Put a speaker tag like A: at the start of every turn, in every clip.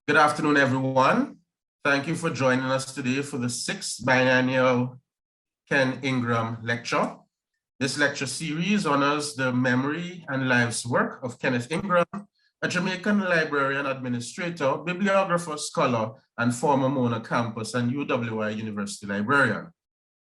A: Good afternoon, everyone. Thank you for joining us today for the 6th biennial Ken Ingram lecture. This lecture series honors the memory and life's work of Kenneth Ingram, a Jamaican librarian, administrator, bibliographer, scholar, and former Mona campus and UWI University librarian.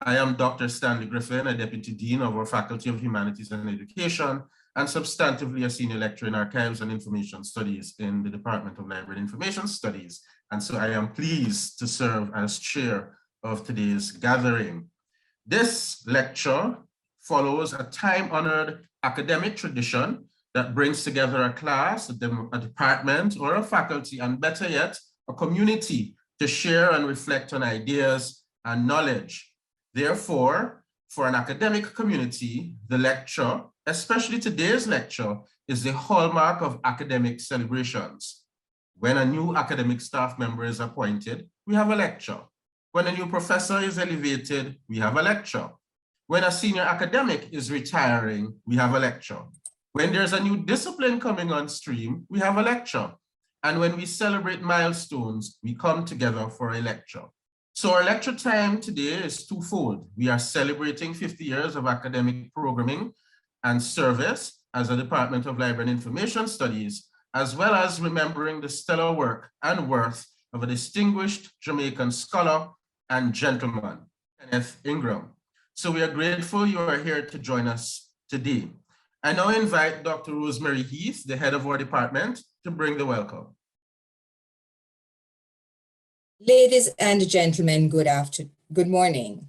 A: I am Dr. Stanley Griffin, a Deputy Dean of our Faculty of Humanities and Education, and substantively a Senior Lecturer in Archives and Information Studies in the Department of Library and Information Studies. And so I am pleased to serve as chair of today's gathering. This lecture follows a time-honored academic tradition that brings together a class, a department, or a faculty, and better yet, a community to share and reflect on ideas and knowledge. Therefore, for an academic community, the lecture, especially today's lecture, is the hallmark of academic celebrations. When a new academic staff member is appointed, we have a lecture. When a new professor is elevated, we have a lecture. When a senior academic is retiring, we have a lecture. When there's a new discipline coming on stream, we have a lecture. And when we celebrate milestones, we come together for a lecture. So our lecture time today is twofold. We are celebrating 50 years of academic programming and service as a Department of Library and Information Studies, as well as remembering the stellar work and worth of a distinguished Jamaican scholar and gentleman, Kenneth Ingram. So we are grateful you are here to join us today. I now invite Dr. Rosemary Heath, the head of our department, to bring the welcome.
B: Ladies and gentlemen, good morning.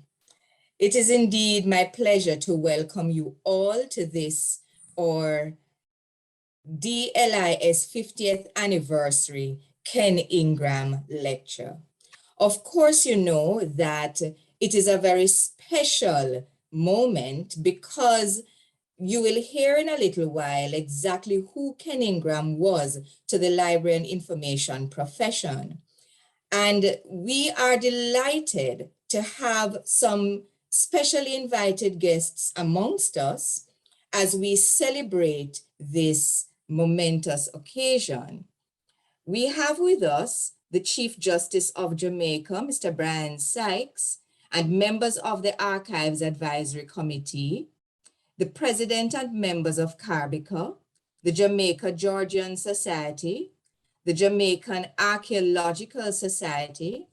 B: It is indeed my pleasure to welcome you all to this, our DLIS 50th anniversary Ken Ingram lecture. Of course, you know that it is a very special moment because you will hear in a little while exactly who Ken Ingram was to the library and information profession. And we are delighted to have some specially invited guests amongst us as we celebrate this momentous occasion. We have with us the Chief Justice of Jamaica, Mr. Brian Sykes, and members of the Archives Advisory Committee, the President and members of CARBICA, the Jamaica Georgian Society, the Jamaican Archaeological Society,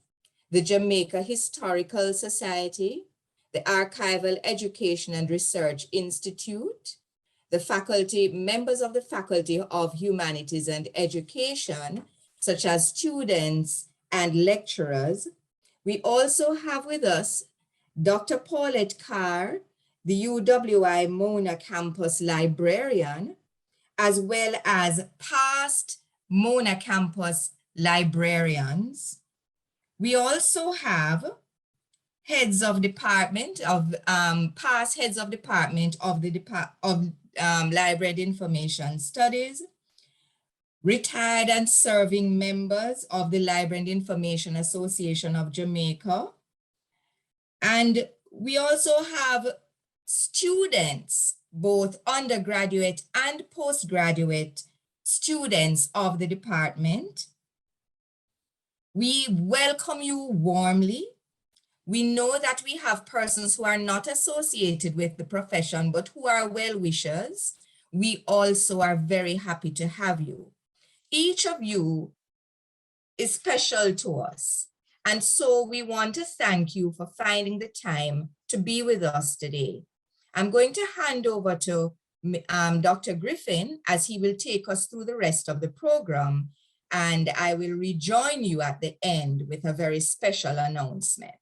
B: the Jamaica Historical Society, the Archival Education and Research Institute, the faculty, members of the Faculty of Humanities and Education, such as students and lecturers. We also have with us Dr. Paulette Carr, the UWI Mona Campus librarian, as well as past Mona Campus librarians. We also have heads of department of past heads of department of the Library and Information Studies, retired and serving members of the Library and Information Association of Jamaica. And we also have students, both undergraduate and postgraduate students of the department. We welcome you warmly. We know that we have persons who are not associated with the profession, but who are well-wishers. We also are very happy to have you. Each of you is special to us. And so we want to thank you for finding the time to be with us today. I'm going to hand over to Dr. Griffin as he will take us through the rest of the program, and I will rejoin you at the end with a very special announcement.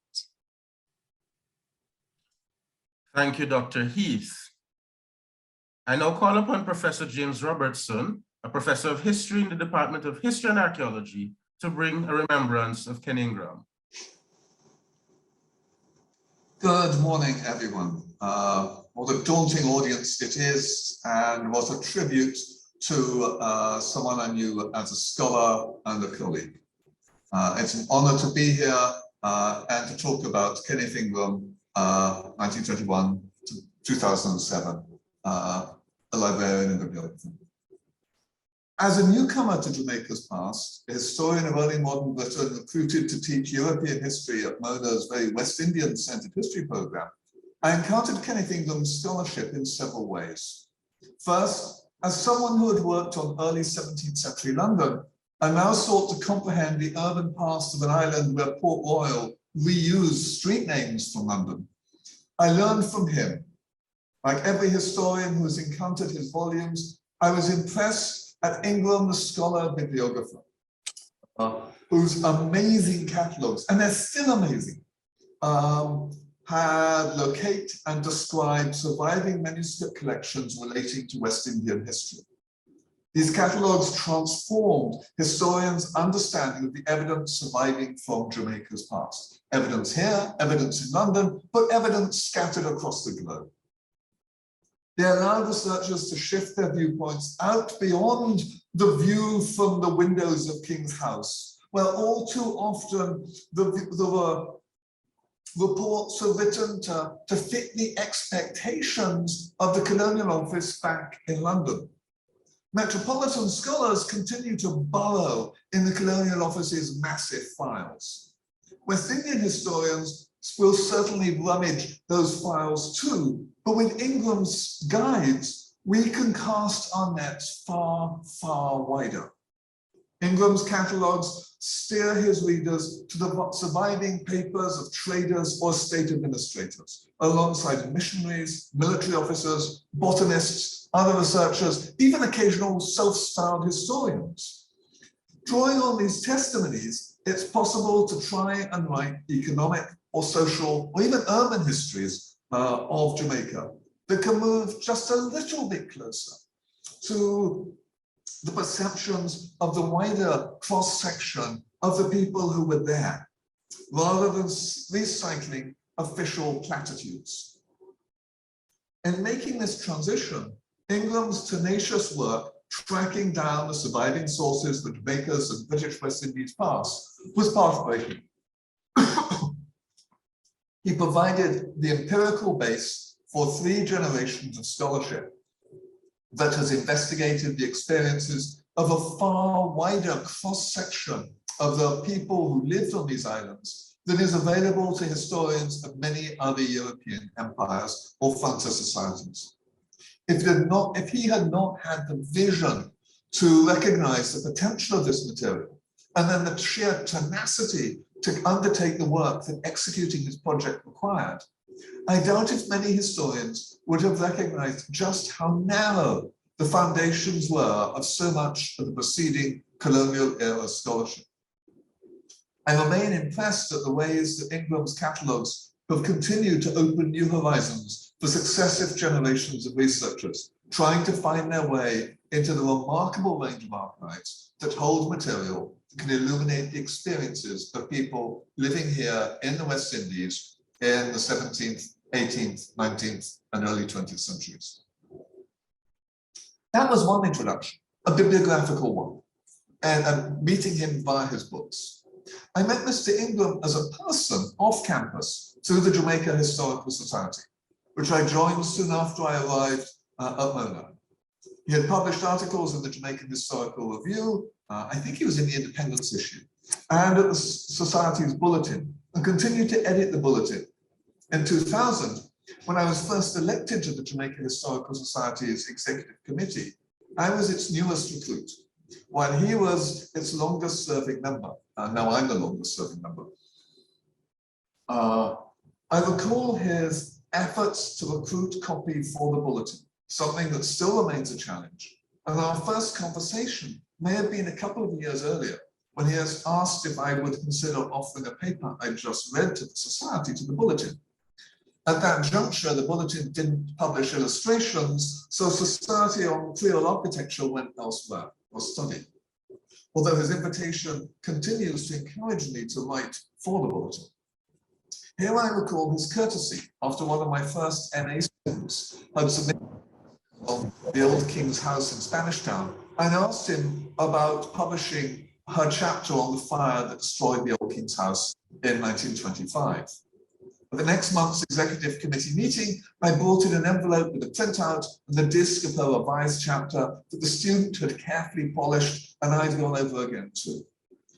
A: Thank you, Dr. Heath. I now call upon Professor James Robertson, a professor of history in the Department of History and Archaeology, to bring a remembrance of Ken Ingram.
C: Good morning, everyone. What a daunting audience it is, and what a tribute to someone I knew as a scholar and a colleague. It's an honor to be here and to talk about Kenneth Ingram, 1921 to 2007, a librarian and bibliographer. As a newcomer to Jamaica's past, a historian of early modern Britain recruited to teach European history at Mona's very West Indian-centered history program, I encountered Kenneth Ingram's scholarship in several ways. First, as someone who had worked on early 17th century London, I now sought to comprehend the urban past of an island where Port Royal reused street names from London. I learned from him. Like every historian who has encountered his volumes, I was impressed at Ingram, the scholar bibliographer, whose amazing catalogues, and they're still amazing, had locate and describe surviving manuscript collections relating to West Indian history. These catalogues transformed historians' understanding of the evidence surviving from Jamaica's past. Evidence here, evidence in London, but evidence scattered across the globe. They allowed researchers to shift their viewpoints out beyond the view from the windows of King's House, where all too often the reports are written to fit the expectations of the Colonial Office back in London. Metropolitan scholars continue to burrow in the Colonial Office's massive files. West Indian historians will certainly rummage those files too, but with Ingram's guides, we can cast our nets far, far wider. Ingram's catalogues steer his readers to the surviving papers of traders or state administrators, alongside missionaries, military officers, botanists, other researchers, even occasional self-styled historians. Drawing on these testimonies, it's possible to try and write economic or social or even urban histories of Jamaica that can move just a little bit closer to the perceptions of the wider cross-section of the people who were there, rather than recycling official platitudes. In making this transition, Ingram's tenacious work tracking down the surviving sources of Jamaica's and British West Indies past was pathbreaking. He provided the empirical base for 3 generations of scholarship that has investigated the experiences of a far wider cross-section of the people who lived on these islands than is available to historians of many other European empires or frontier societies. If he had not had the vision to recognize the potential of this material, and then the sheer tenacity to undertake the work that executing his project required, I doubt if many historians would have recognized just how narrow the foundations were of so much of the preceding colonial era scholarship. I remain impressed at the ways that Ingram's catalogues have continued to open new horizons for successive generations of researchers trying to find their way into the remarkable range of archives that hold material that can illuminate the experiences of people living here in the West Indies in the 17th, 18th, 19th, and early 20th centuries. That was one introduction, a bibliographical one, and meeting him via his books. I met Mr. Ingram as a person off campus through the Jamaica Historical Society, which I joined soon after I arrived at Mona. He had published articles in the Jamaican Historical Review, I think he was in the Independence issue, and at the Society's bulletin, and continued to edit the bulletin. In 2000, when I was first elected to the Jamaica Historical Society's executive committee, I was its newest recruit, while he was its longest serving member. Now I'm the longest serving member. I recall his efforts to recruit copy for the bulletin, something that still remains a challenge. And our first conversation may have been a couple of years earlier, when he has asked if I would consider offering a paper I just read to the Society to the bulletin. At that juncture, the bulletin didn't publish illustrations, so Society on Creole architecture went elsewhere or studied. Although his invitation continues to encourage me to write for the bulletin. Here I recall his courtesy after one of my first MA students had submitted on the old King's House in Spanish Town and asked him about publishing her chapter on the fire that destroyed the old King's House in 1925. At the next month's executive committee meeting, I brought in an envelope with a printout and the disc of her revised chapter that the student had carefully polished and I'd gone over again too.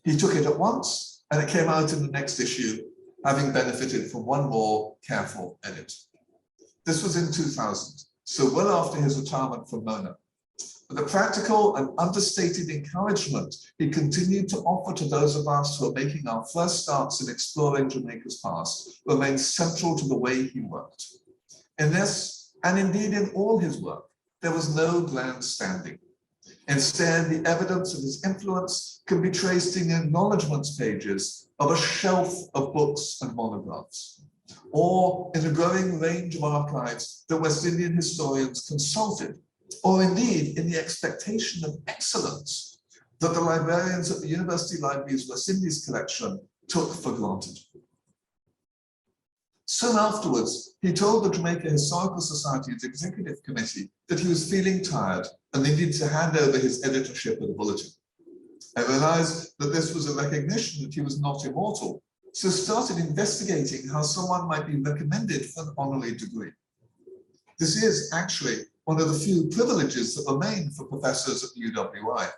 C: He took it at once and it came out in the next issue, having benefited from one more careful edit. This was in 2000, so well after his retirement from Mona. But the practical and understated encouragement he continued to offer to those of us who are making our first starts in exploring Jamaica's past remains central to the way he worked. In this, and indeed in all his work, there was no grandstanding. Instead, the evidence of his influence can be traced in the acknowledgements pages of a shelf of books and monographs, or in a growing range of archives that West Indian historians consulted, or indeed in the expectation of excellence that the librarians at the University Library's West Indies collection took for granted. Soon afterwards, he told the Jamaica Historical Society's executive committee that he was feeling tired and needed to hand over his editorship of the bulletin. I realized that this was a recognition that he was not immortal, so started investigating how someone might be recommended for an honorary degree. This is actually one of the few privileges that remain for professors at the UWI.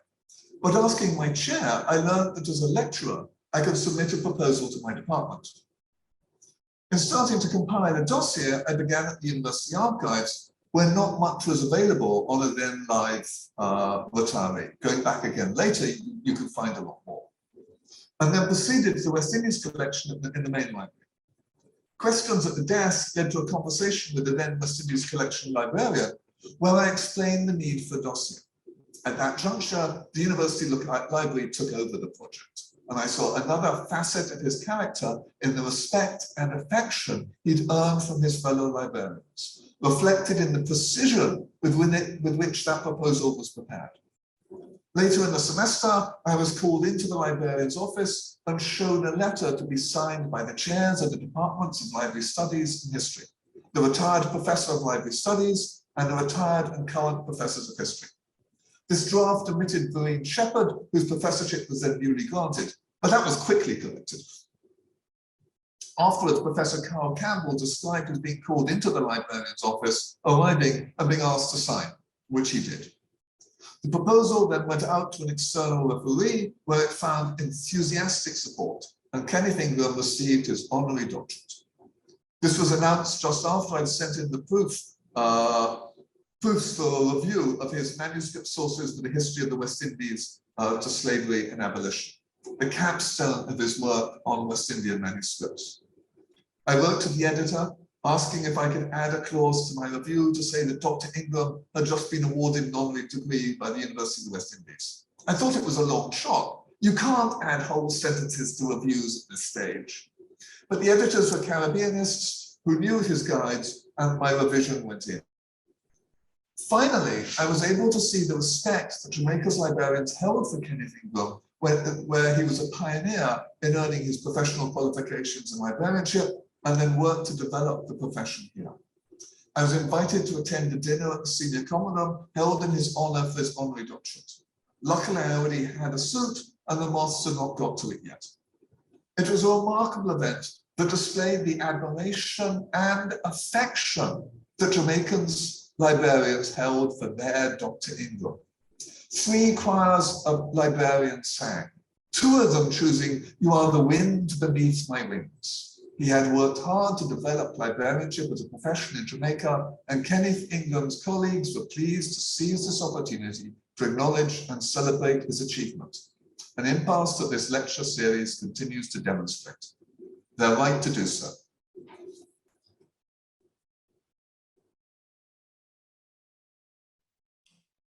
C: But asking my chair, I learned that as a lecturer, I could submit a proposal to my department. In starting to compile a dossier, I began at the University Archives, where not much was available on a then live retiree. Going back again later, you could find a lot more. And then proceeded to the West Indies collection in the main library. Questions at the desk led to a conversation with the then West Indies collection librarian, where I explained the need for a dossier. At that juncture, the University Library took over the project, and I saw another facet of his character in the respect and affection he'd earned from his fellow librarians, reflected in the precision with which that proposal was prepared. Later in the semester, I was called into the librarian's office and shown a letter to be signed by the chairs of the departments of library studies and history, the retired professor of library studies, and the retired and current professors of history. This draft omitted Vereen Shepherd, whose professorship was then newly granted, but that was quickly corrected. Afterwards, Professor Carl Campbell described as being called into the librarian's office, arriving and being asked to sign, which he did. The proposal then went out to an external referee, where it found enthusiastic support, and Kenneth Ingram received his honorary doctorate. This was announced just after I'd sent in the proofs for a review of his manuscript sources for the history of the West Indies to slavery and abolition, the capstone of his work on West Indian manuscripts. I wrote to the editor asking if I could add a clause to my review to say that Dr. Ingram had just been awarded an honorary degree by the University of the West Indies. I thought it was a long shot. You can't add whole sentences to reviews at this stage. But the editors were Caribbeanists who knew his guides, and my revision went in. Finally, I was able to see the respect that Jamaica's librarians held for Kenneth Ingram, where he was a pioneer in earning his professional qualifications in librarianship and then worked to develop the profession here. I was invited to attend a dinner at the Senior Common Room held in his honor for his honorary doctorate. Luckily, I already had a suit and the moths had not got to it yet. It was a remarkable event that displayed the admiration and affection that Jamaicans librarians held for their Dr. Ingram. 3 choirs of librarians sang, 2 of them choosing "You Are the Wind Beneath My Wings." He had worked hard to develop librarianship as a profession in Jamaica, and Kenneth Ingram's colleagues were pleased to seize this opportunity to acknowledge and celebrate his achievement, an impulse that this lecture series continues to demonstrate. They're right to do so.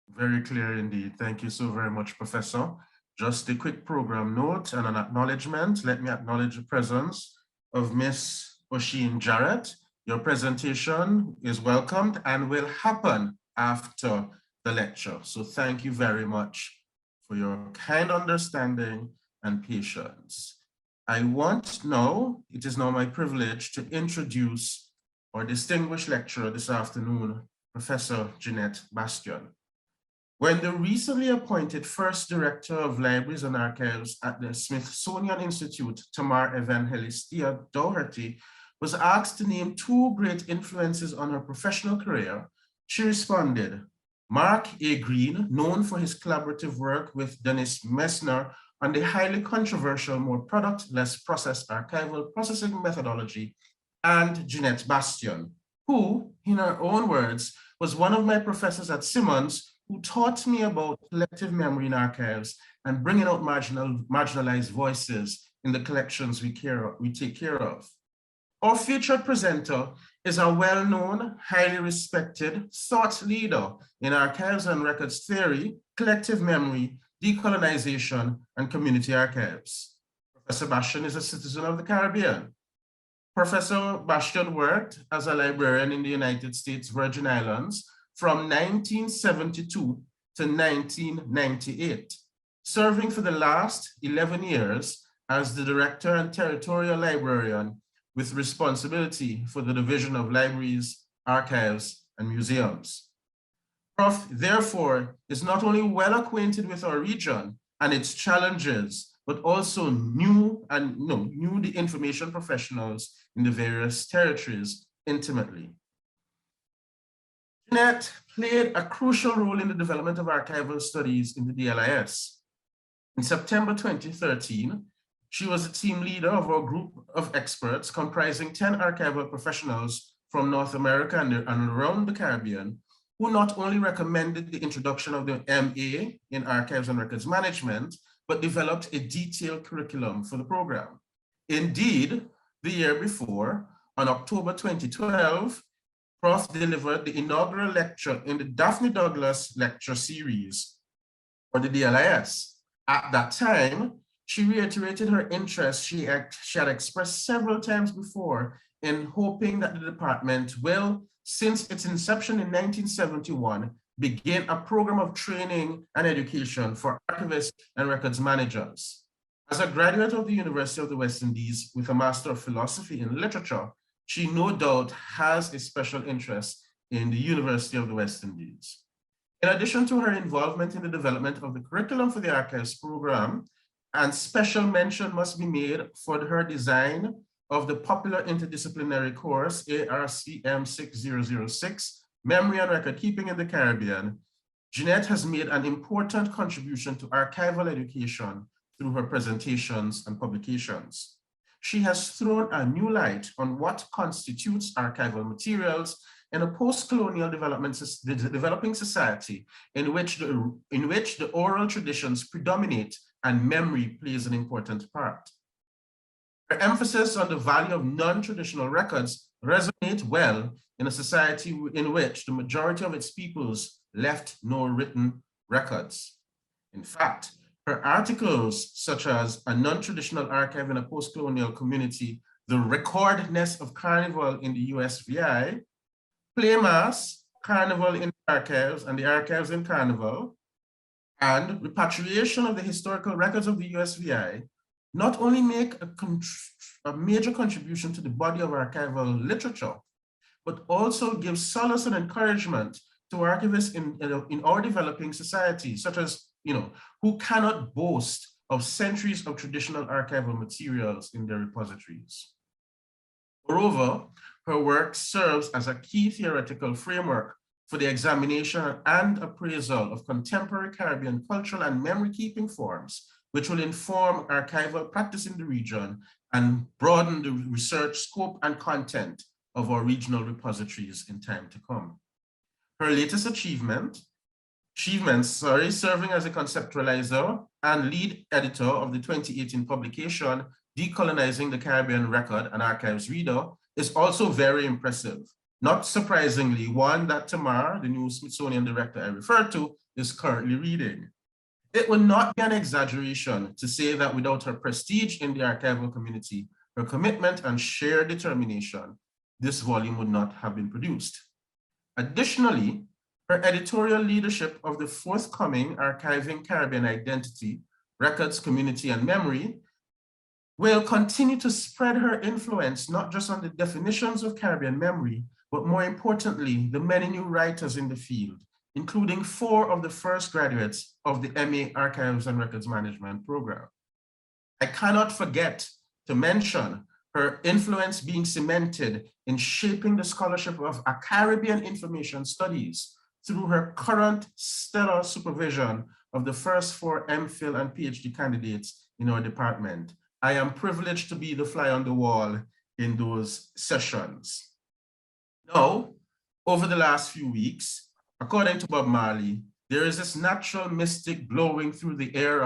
A: Very clear indeed. Thank you so very much, Professor. Just a quick program note and an acknowledgement. Let me acknowledge the presence of Miss Oisin Jarrett. Your presentation is welcomed and will happen after the lecture. So thank you very much for your kind understanding and patience. It is now my privilege to introduce our distinguished lecturer this afternoon, Professor Jeannette Bastian. When the recently appointed first director of libraries and archives at the Smithsonian Institute, Tamar Evangelistia Doherty, was asked to name 2 great influences on her professional career, she responded, Mark A. Green, known for his collaborative work with Dennis Messner on the highly controversial more product, less process archival processing methodology, and Jeannette Bastian, who, in her own words, was one of my professors at Simmons who taught me about collective memory in archives and bringing out marginalized voices in the collections we take care of. Our featured presenter is a well-known, highly respected thought leader in archives and records theory, collective memory, decolonization, and community archives. Professor Bastian is a citizen of the Caribbean. Professor Bastian worked as a librarian in the United States Virgin Islands from 1972 to 1998, serving for the last 11 years as the director and territorial librarian with responsibility for the division of libraries, archives, and museums. Prof, therefore, is not only well acquainted with our region and its challenges, but also knew the information professionals in the various territories intimately. Jeannette played a crucial role in the development of archival studies in the DLIS. In September 2013, she was a team leader of our group of experts comprising 10 archival professionals from North America and around the Caribbean, who not only recommended the introduction of the MA in Archives and Records Management, but developed a detailed curriculum for the program. Indeed, the year before, on October 2012, Prof delivered the inaugural lecture in the Daphne Douglas lecture series for the DLIS. At that time, she reiterated her interest she had expressed several times before in hoping that the department will, since its inception in 1971, begin a program of training and education for archivists and records managers. As a graduate of the University of the West Indies with a Master of Philosophy in Literature, she no doubt has a special interest in the University of the West Indies. In addition to her involvement in the development of the curriculum for the archives program, and special mention must be made for her design of the popular interdisciplinary course ARCM 6006, Memory and Record Keeping in the Caribbean, Jeannette has made an important contribution to archival education through her presentations and publications. She has thrown a new light on what constitutes archival materials in a post-colonial developing society in which the oral traditions predominate and memory plays an important part. Her emphasis on the value of non-traditional records resonate well in a society in which the majority of its peoples left no written records. In fact, her articles, such as A Non-Traditional Archive in a Post-Colonial Community, The Recordness of Carnival in the USVI, Playmass, Carnival in Archives and the Archives in Carnival, and Repatriation of the Historical Records of the USVI, not only make a major contribution to the body of archival literature, but also give solace and encouragement to archivists in our developing society, such as, who cannot boast of centuries of traditional archival materials in their repositories. Moreover, her work serves as a key theoretical framework for the examination and appraisal of contemporary Caribbean cultural and memory-keeping forms, which will inform archival practice in the region and broaden the research scope and content of our regional repositories in time to come. Her latest achievements, serving as a conceptualizer and lead editor of the 2018 publication, Decolonizing the Caribbean Record and Archives Reader, is also very impressive. Not surprisingly, one that Tamar, the new Smithsonian director I referred to, is currently reading. It would not be an exaggeration to say that without her prestige in the archival community, her commitment and sheer determination, this volume would not have been produced. Additionally, her editorial leadership of the forthcoming Archiving Caribbean Identity, Records, Community, and Memory will continue to spread her influence not just on the definitions of Caribbean memory, but more importantly, the many new writers in the field, including 4 of the first graduates of the MA Archives and Records Management program. I cannot forget to mention her influence being cemented in shaping the scholarship of Caribbean information studies through her current stellar supervision of the first 4 MPhil and PhD candidates in our department. I am privileged to be the fly on the wall in those sessions. Now, over the last few weeks, according to Bob Marley, there is this natural mystic blowing through the air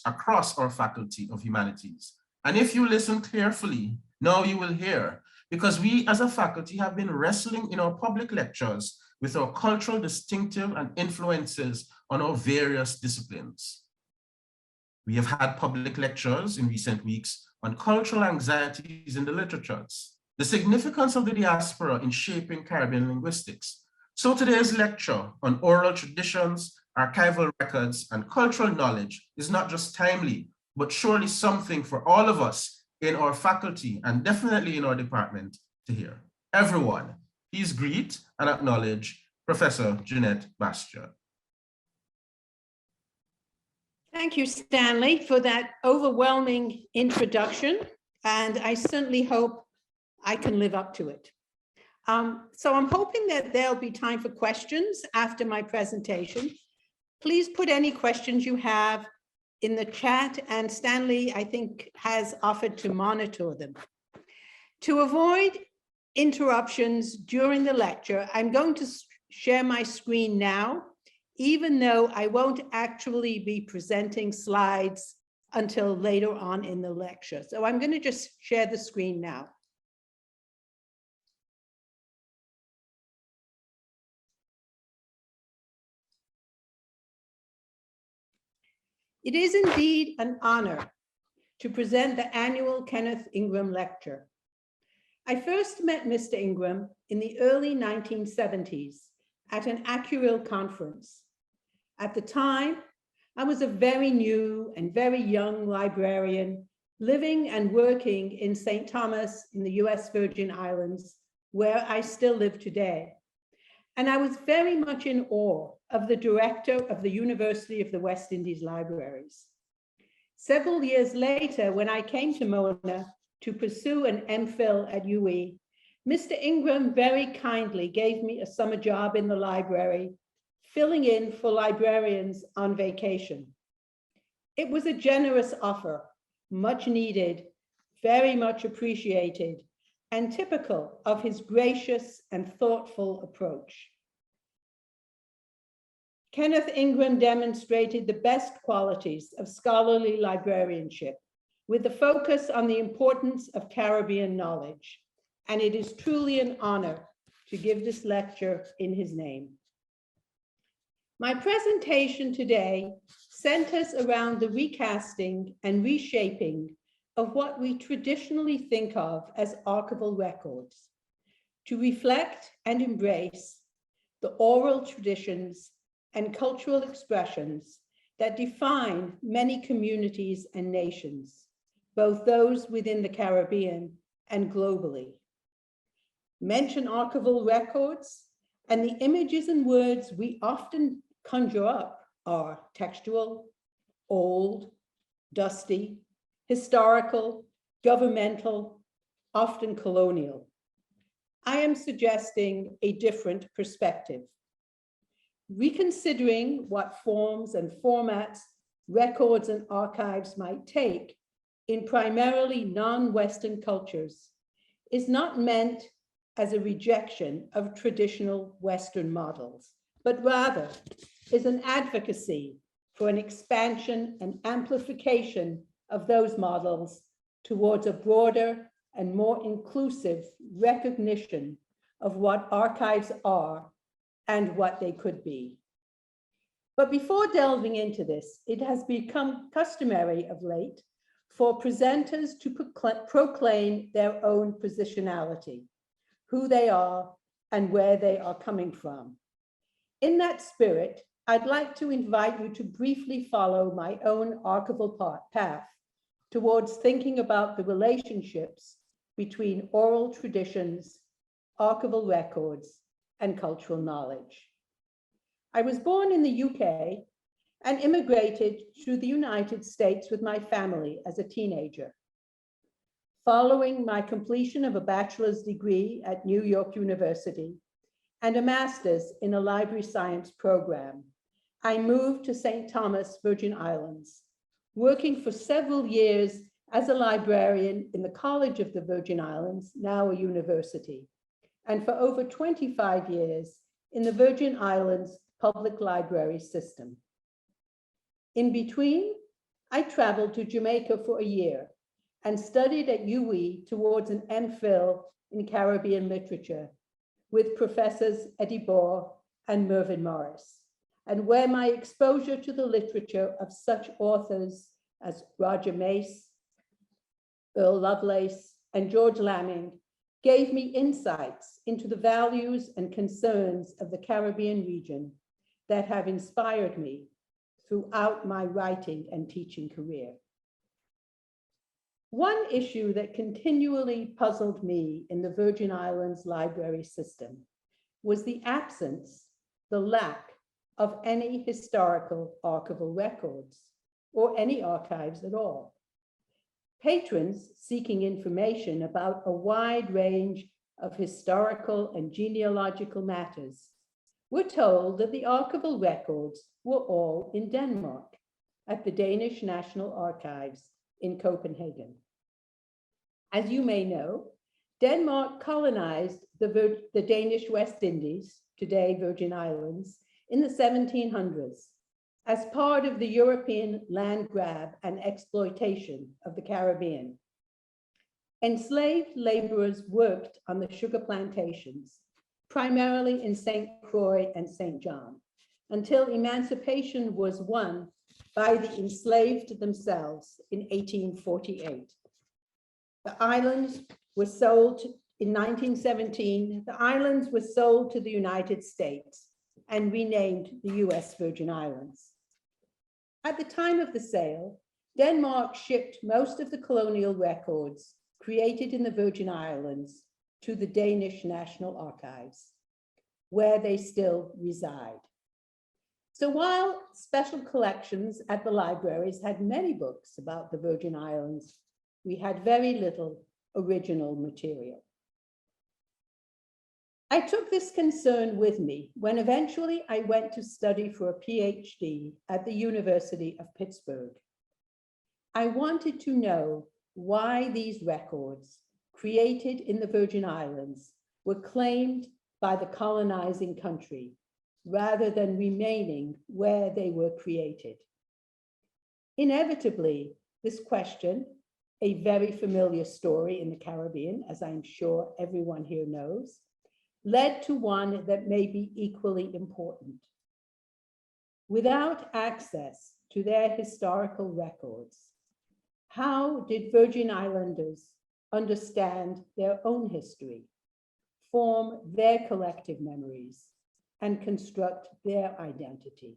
A: across our Faculty of Humanities. And if you listen carefully, now you will hear, because we as a faculty have been wrestling in our public lectures with our cultural distinctive and influences on our various disciplines. We have had public lectures in recent weeks on cultural anxieties in the literatures, the significance of the diaspora in shaping Caribbean linguistics. So today's lecture on oral traditions, archival records, and cultural knowledge is not just timely, but surely something for all of us in our faculty and definitely in our department to hear. Everyone, please greet and acknowledge Professor Jeannette Bastian.
D: Thank you, Stanley, for that overwhelming introduction, and I certainly hope I can live up to it. So I'm hoping that there'll be time for questions after my presentation. Please put any questions you have in the chat, and Stanley, I think, has offered to monitor them. To avoid interruptions during the lecture, I'm going to share my screen now, even though I won't actually be presenting slides until later on in the lecture. So I'm going to just share the screen now. It is indeed an honor to present the annual Kenneth Ingram Lecture. I first met Mr. Ingram in the early 1970s at an Archival conference. At the time, I was a very new and very young librarian living and working in St. Thomas in the US Virgin Islands, where I still live today. And I was very much in awe of the director of the University of the West Indies Libraries. Several years later, when I came to Mona to pursue an MPhil at UE, Mr. Ingram very kindly gave me a summer job in the library, filling in for librarians on vacation. It was a generous offer, much needed, very much appreciated, and typical of his gracious and thoughtful approach. Kenneth Ingram demonstrated the best qualities of scholarly librarianship with the focus on the importance of Caribbean knowledge, and it is truly an honor to give this lecture in his name. My presentation today centers around the recasting and reshaping of what we traditionally think of as archival records, to reflect and embrace the oral traditions and cultural expressions that define many communities and nations, both those within the Caribbean and globally. Mention archival records, and the images and words we often conjure up are textual, old, dusty, historical, governmental, often colonial. I am suggesting a different perspective, reconsidering what forms and formats records and archives might take in primarily non-Western cultures is not meant as a rejection of traditional Western models, but rather is an advocacy for an expansion and amplification of those models towards a broader and more inclusive recognition of what archives are and what they could be. But before delving into this, it has become customary of late for presenters to proclaim their own positionality, who they are and where they are coming from. In that spirit, I'd like to invite you to briefly follow my own archival path towards thinking about the relationships between oral traditions, archival records, and cultural knowledge. I was born in the UK and immigrated to the United States with my family as a teenager. Following my completion of a bachelor's degree at New York University and a master's in a library science program, I moved to St. Thomas, Virgin Islands, working for several years as a librarian in the College of the Virgin Islands, now a university, and for over 25 years in the Virgin Islands public library system. In between, I traveled to Jamaica for a year and studied at UE towards an MPhil in Caribbean literature with Professors Eddie Bohr and Mervyn Morris, and where my exposure to the literature of such authors as Roger Mace, Earl Lovelace, and George Lamming gave me insights into the values and concerns of the Caribbean region that have inspired me throughout my writing and teaching career. One issue that continually puzzled me in the Virgin Islands library system was the absence, the lack of any historical archival records or any archives at all. Patrons seeking information about a wide range of historical and genealogical matters were told that the archival records were all in Denmark at the Danish National Archives in Copenhagen. As you may know, Denmark colonized the Danish West Indies, today Virgin Islands, in the 1700s as part of the European land grab and exploitation of the Caribbean. Enslaved laborers worked on the sugar plantations, primarily in St. Croix and St. John, until emancipation was won by the enslaved themselves in 1848. The islands were sold in 1917. The islands were sold to the United States and renamed the US Virgin Islands. At the time of the sale, Denmark shipped most of the colonial records created in the Virgin Islands to the Danish National Archives, where they still reside. So while special collections at the libraries had many books about the Virgin Islands, we had very little original material. I took this concern with me when eventually I went to study for a PhD at the University of Pittsburgh. I wanted to know why these records created in the Virgin Islands were claimed by the colonizing country rather than remaining where they were created. Inevitably, this question, a very familiar story in the Caribbean, as I'm sure everyone here knows, led to one that may be equally important. Without access to their historical records, how did Virgin Islanders understand their own history, form their collective memories, and construct their identity?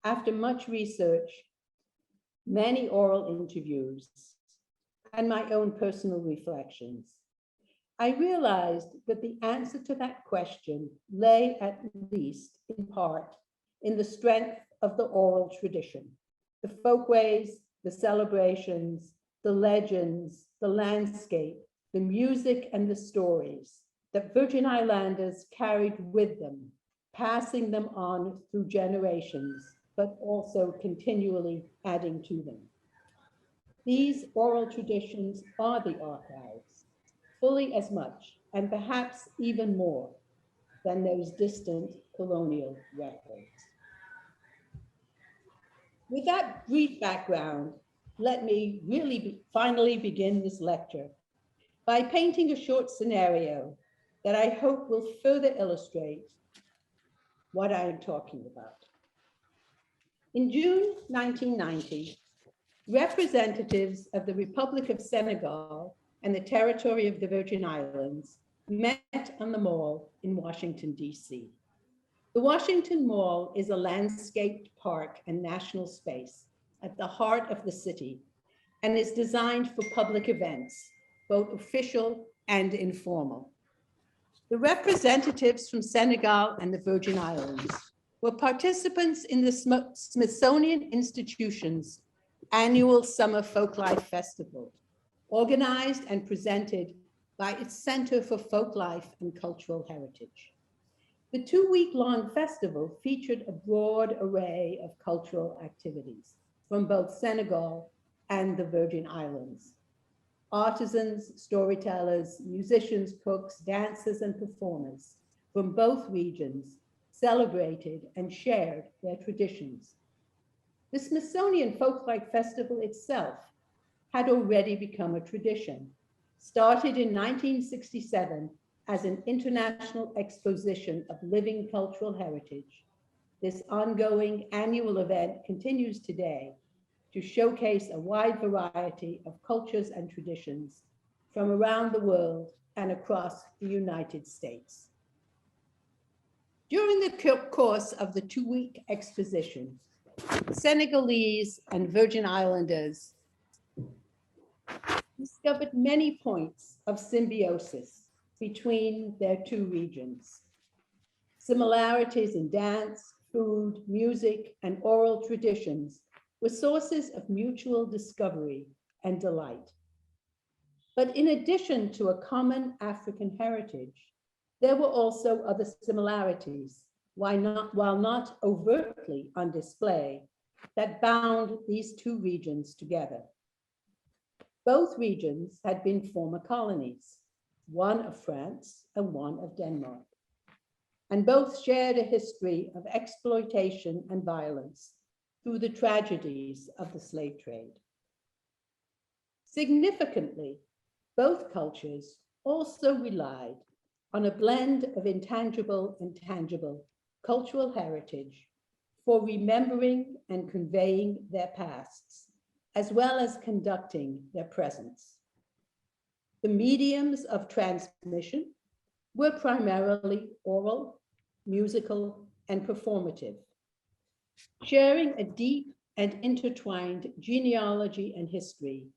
D: After much research, many oral interviews, and my own personal reflections, I realized that the answer to that question lay, at least in part, in the strength of the oral tradition, the folkways, the celebrations, the legends, the landscape, the music, and the stories that Virgin Islanders carried with them, passing them on through generations, but also continually adding to them. These oral traditions are the archives, fully as much, and perhaps even more, than those distant colonial records. With that brief background, let me really finally begin this lecture by painting a short scenario that I hope will further illustrate what I am talking about. In June 1990, representatives of the Republic of Senegal and the territory of the Virgin Islands met on the Mall in Washington, D.C. The Washington Mall is a landscaped park and national space at the heart of the city and is designed for public events, both official and informal. The representatives from Senegal and the Virgin Islands were participants in the Smithsonian Institution's annual Summer Folklife Festival, organized and presented by its Center for Folklife and Cultural Heritage. The 2-week-long festival featured a broad array of cultural activities from both Senegal and the Virgin Islands. Artisans, storytellers, musicians, cooks, dancers, and performers from both regions celebrated and shared their traditions. The Smithsonian Folklife Festival itself had already become a tradition, started in 1967 as an international exposition of living cultural heritage. This ongoing annual event continues today to showcase a wide variety of cultures and traditions from around the world and across the United States. During the course of the 2-week exposition, Senegalese and Virgin Islanders discovered many points of symbiosis between their two regions. Similarities in dance, food, music, and oral traditions were sources of mutual discovery and delight. But in addition to a common African heritage, there were also other similarities, while not overtly on display, that bound these two regions together. Both regions had been former colonies, one of France and one of Denmark, and both shared a history of exploitation and violence through the tragedies of the slave trade. Significantly, both cultures also relied on a blend of intangible and tangible cultural heritage for remembering and conveying their pasts, as well as conducting their presents. The mediums of transmission were primarily oral, musical, and performative, sharing a deep and intertwined genealogy and history.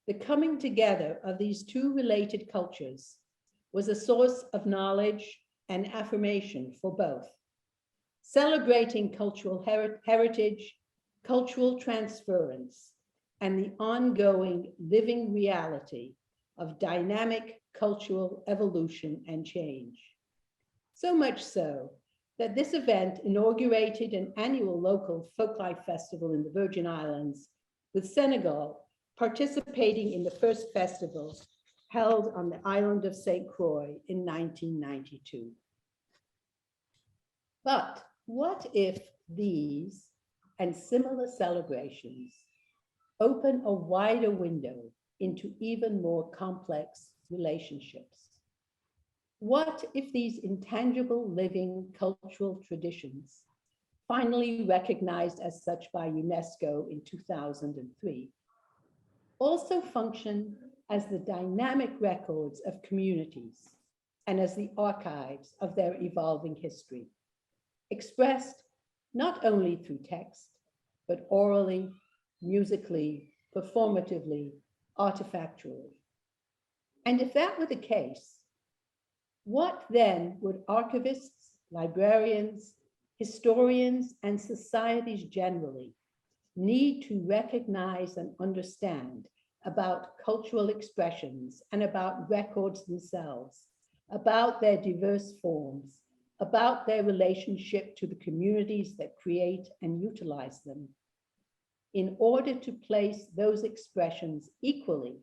D: The coming together of these two related cultures was a source of knowledge and affirmation for both, celebrating cultural heritage, cultural transference, and the ongoing living reality of dynamic cultural evolution and change. So much so that this event inaugurated an annual local folklife festival in the Virgin Islands, with Senegal participating in the first festival held on the island of St. Croix in 1992. But what if these and similar celebrations open a wider window into even more complex relationships? What if these intangible living cultural traditions, finally recognized as such by UNESCO in 2003, also function as the dynamic records of communities and as the archives of their evolving history, expressed not only through text, but orally, musically, performatively, artifactually? And if that were the case, what then would archivists, librarians, historians, and societies generally need to recognize and understand about cultural expressions and about records themselves, about their diverse forms, about their relationship to the communities that create and utilize them, in order to place those expressions equally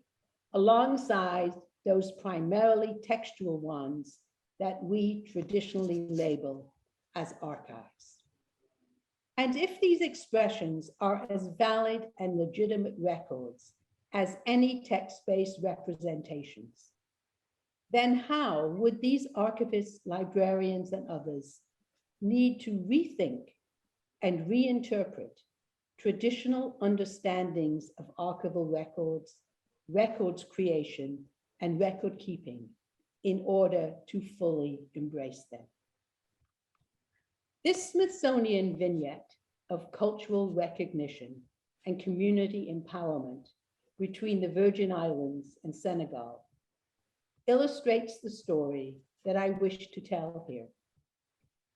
D: alongside those primarily textual ones that we traditionally label as archives? And if these expressions are as valid and legitimate records as any text-based representations, then how would these archivists, librarians, and others need to rethink and reinterpret traditional understandings of archival records, records creation, and record keeping in order to fully embrace them? This Smithsonian vignette of cultural recognition and community empowerment between the Virgin Islands and Senegal illustrates the story that I wish to tell here,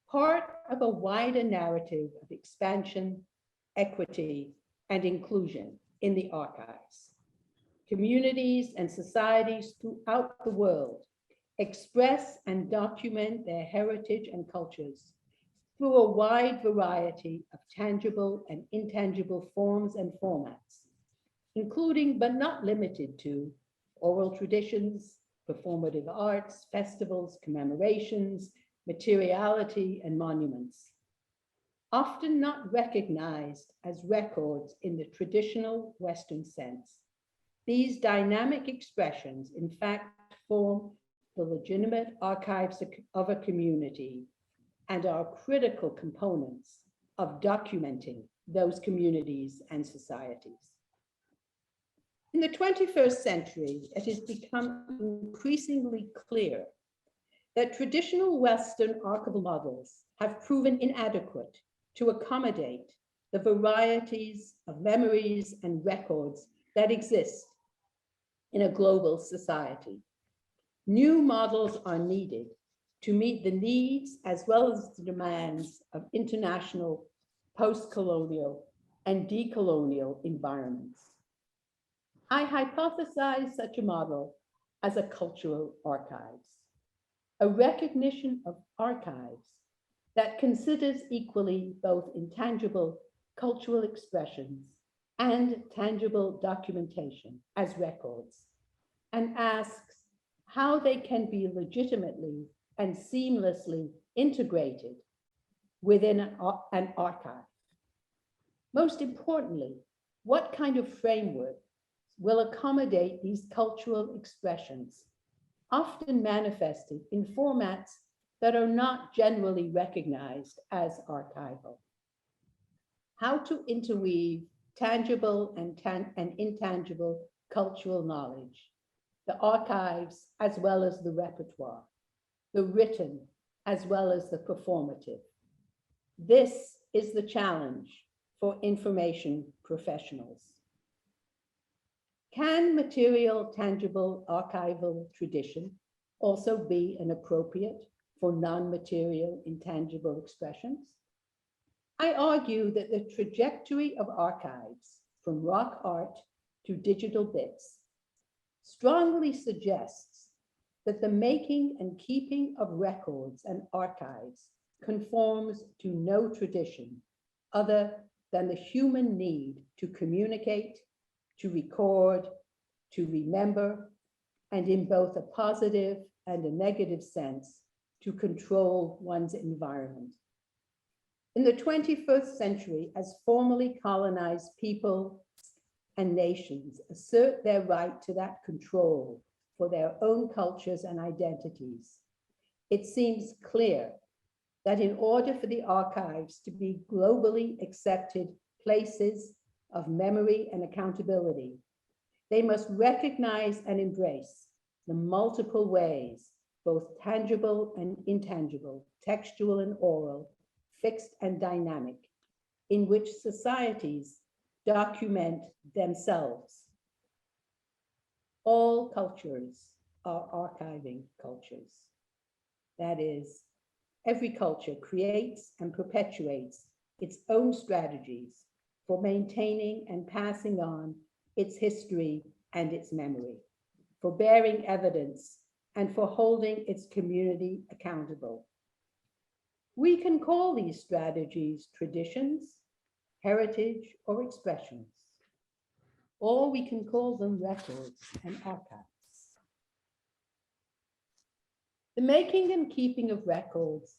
D: part of a wider narrative of expansion, equity, and inclusion in the archives, Communities and societies throughout the world express and document their heritage and cultures through a wide variety of tangible and intangible forms and formats, including but not limited to oral traditions, performative arts, festivals, commemorations, materiality, and monuments, often not recognized as records in the traditional Western sense. These dynamic expressions, in fact, form the legitimate archives of a community and are critical components of documenting those communities and societies. In the 21st century, it has become increasingly clear that traditional Western archival models have proven inadequate to accommodate the varieties of memories and records that exist in a global society. New models are needed to meet the needs as well as the demands of international post-colonial and decolonial environments. I hypothesize such a model as a cultural archives, a recognition of archives that considers equally both intangible cultural expressions and tangible documentation as records, and asks how they can be legitimately and seamlessly integrated within an archive. Most importantly, what kind of framework will accommodate these cultural expressions, often manifested in formats that are not generally recognized as archival? How to interweave tangible and intangible cultural knowledge, the archives as well as the repertoire, the written as well as the performative. This is the challenge for information professionals. Can material, tangible archival tradition also be an appropriate for non-material, intangible expressions? I argue that the trajectory of archives from rock art to digital bits strongly suggests that the making and keeping of records and archives conforms to no tradition other than the human need to communicate, to record, to remember, and in both a positive and a negative sense, to control one's environment. In the 21st century, as formerly colonized people and nations assert their right to that control for their own cultures and identities, it seems clear that in order for the archives to be globally accepted places of memory and accountability, they must recognize and embrace the multiple ways, both tangible and intangible, textual and oral, fixed and dynamic, in which societies document themselves. All cultures are archiving cultures. That is, every culture creates and perpetuates its own strategies for maintaining and passing on its history and its memory, for bearing evidence and for holding its community accountable. We can call these strategies traditions, heritage, or expressions, or we can call them records and archives. The making and keeping of records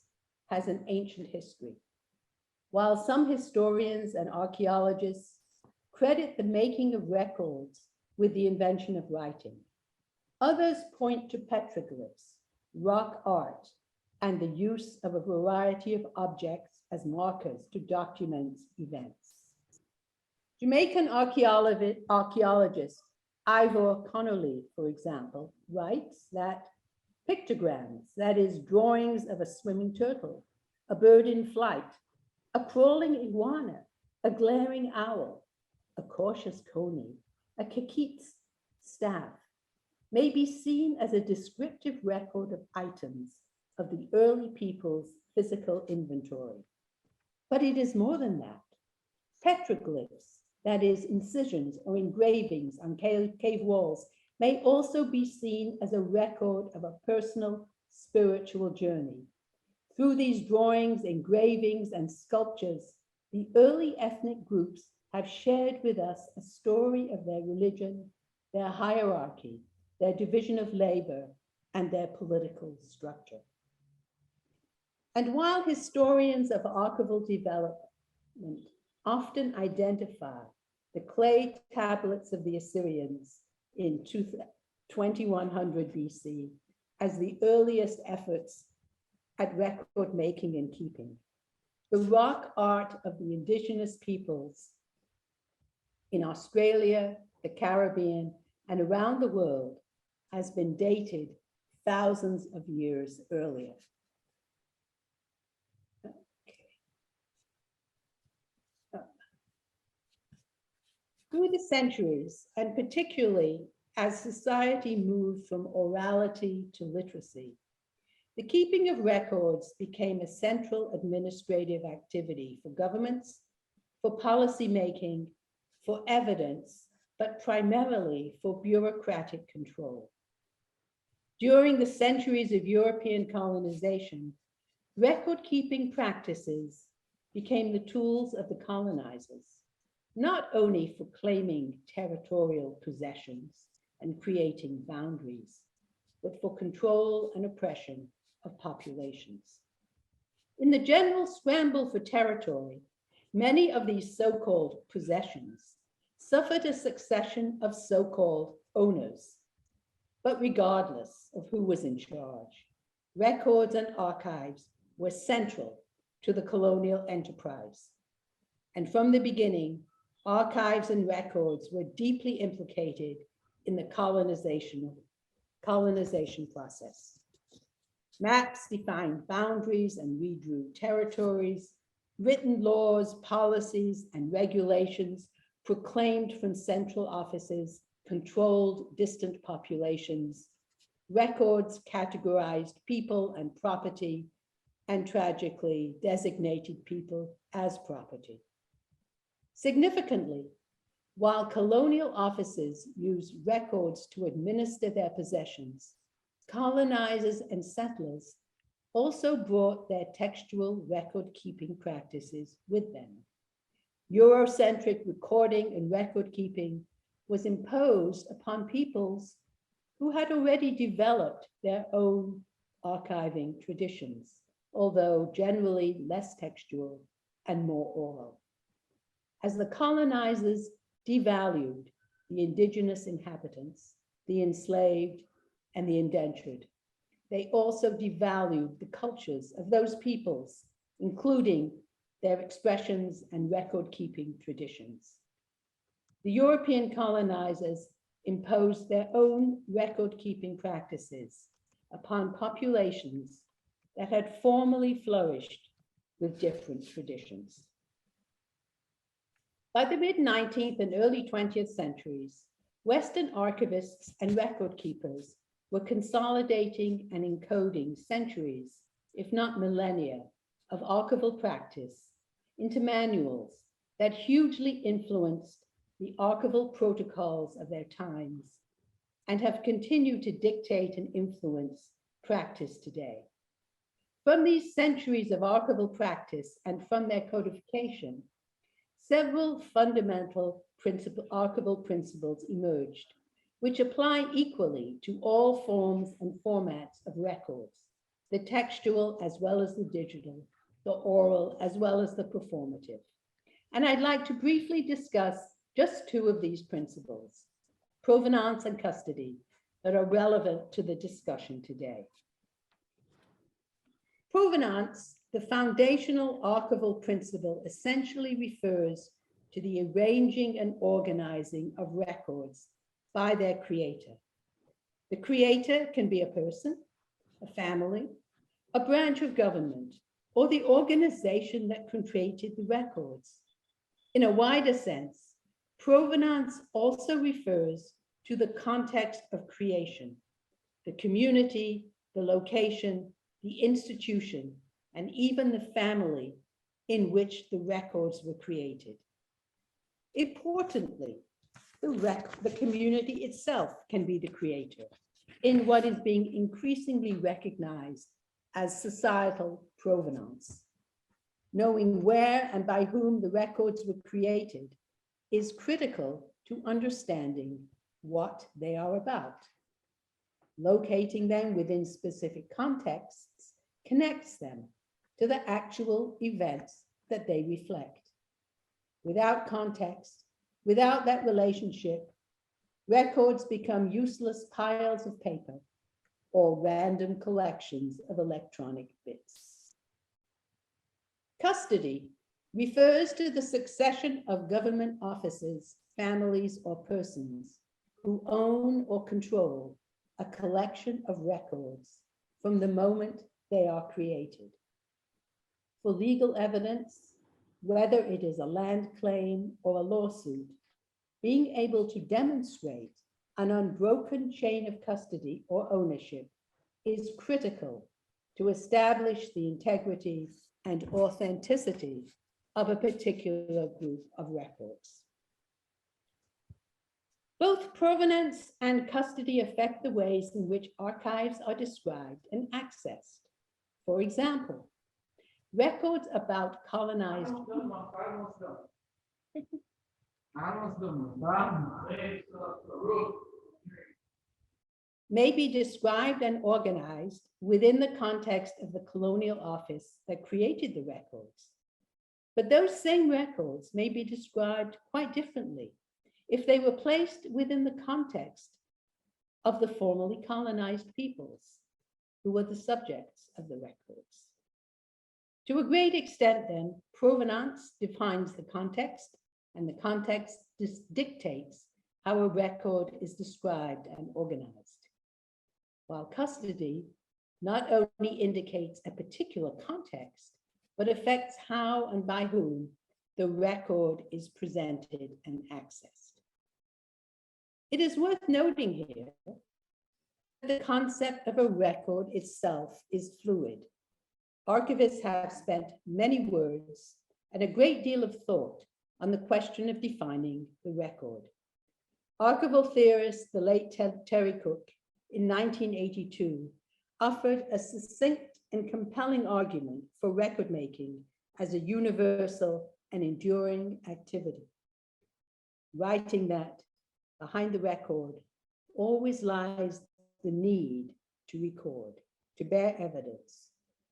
D: has an ancient history. While some historians and archaeologists credit the making of records with the invention of writing, others point to petroglyphs, rock art, and the use of a variety of objects as markers to document events. Jamaican archaeologist Ivor Connolly, for example, writes that pictograms, that is, drawings of a swimming turtle, a bird in flight, a crawling iguana, a glaring owl, a cautious coney, a kikit's staff, may be seen as a descriptive record of items of the early people's physical inventory. But it is more than that. Petroglyphs that is, incisions or engravings on cave walls, may also be seen as a record of a personal spiritual journey. Through these drawings, engravings, and sculptures, the early ethnic groups have shared with us a story of their religion, their hierarchy, their division of labor, and their political structure. And while historians of archival development often identify the clay tablets of the Assyrians in 2100 BC as the earliest efforts at record making and keeping, the rock art of the indigenous peoples in Australia, the Caribbean, and around the world has been dated thousands of years earlier. Through the centuries, and particularly as society moved from orality to literacy, the keeping of records became a central administrative activity for governments, for policy making, for evidence, but primarily for bureaucratic control. During the centuries of European colonization, record-keeping practices became the tools of the colonizers, not only for claiming territorial possessions and creating boundaries, but for control and oppression of populations. In the general scramble for territory, many of these so-called possessions suffered a succession of so-called owners. But regardless of who was in charge, records and archives were central to the colonial enterprise. And from the beginning, archives and records were deeply implicated in the colonization process. Maps defined boundaries and redrew territories. Written laws, policies, and regulations proclaimed from central offices controlled distant populations. Records categorized people and property, and tragically designated people as property. Significantly, while colonial offices used records to administer their possessions, colonizers and settlers also brought their textual record-keeping practices with them. Eurocentric recording and record-keeping was imposed upon peoples who had already developed their own archiving traditions, although generally less textual and more oral. As the colonizers devalued the indigenous inhabitants, the enslaved, and the indentured, they also devalued the cultures of those peoples, including their expressions and record-keeping traditions. The European colonizers imposed their own record-keeping practices upon populations that had formerly flourished with different traditions. By the mid-19th and early 20th centuries, Western archivists and record keepers were consolidating and encoding centuries, if not millennia, of archival practice into manuals that hugely influenced the archival protocols of their times and have continued to dictate and influence practice today. From these centuries of archival practice and from their codification, several fundamental archival principles emerged, which apply equally to all forms and formats of records, the textual as well as the digital, the oral as well as the performative. And I'd like to briefly discuss just two of these principles, provenance and custody, that are relevant to the discussion today. Provenance, the foundational archival principle, essentially refers to the arranging and organizing of records by their creator. The creator can be a person, a family, a branch of government, or the organization that created the records. In a wider sense, provenance also refers to the context of creation, the community, the location, the institution, and even the family in which the records were created. Importantly, the community itself can be the creator in what is being increasingly recognized as societal provenance. Knowing where and by whom the records were created is critical to understanding what they are about. Locating them within specific contexts connects them to the actual events that they reflect. Without context, without that relationship, records become useless piles of paper or random collections of electronic bits. Custody refers to the succession of government officers, families, or persons who own or control a collection of records from the moment they are created. For legal evidence, whether it is a land claim or a lawsuit, being able to demonstrate an unbroken chain of custody or ownership is critical to establish the integrity and authenticity of a particular group of records. Both provenance and custody affect the ways in which archives are described and accessed. For example, records about colonized may be described and organized within the context of the colonial office that created the records. But those same records may be described quite differently if they were placed within the context of the formerly colonized peoples who were the subjects of the records. To a great extent, then, provenance defines the context, and the context dictates how a record is described and organized. While custody not only indicates a particular context, but affects how and by whom the record is presented and accessed. It is worth noting here that the concept of a record itself is fluid. Archivists have spent many words and a great deal of thought on the question of defining the record. Archival theorist, the late Terry Cook, in 1982, offered a succinct and compelling argument for record making as a universal and enduring activity, writing that behind the record always lies the need to record, to bear evidence,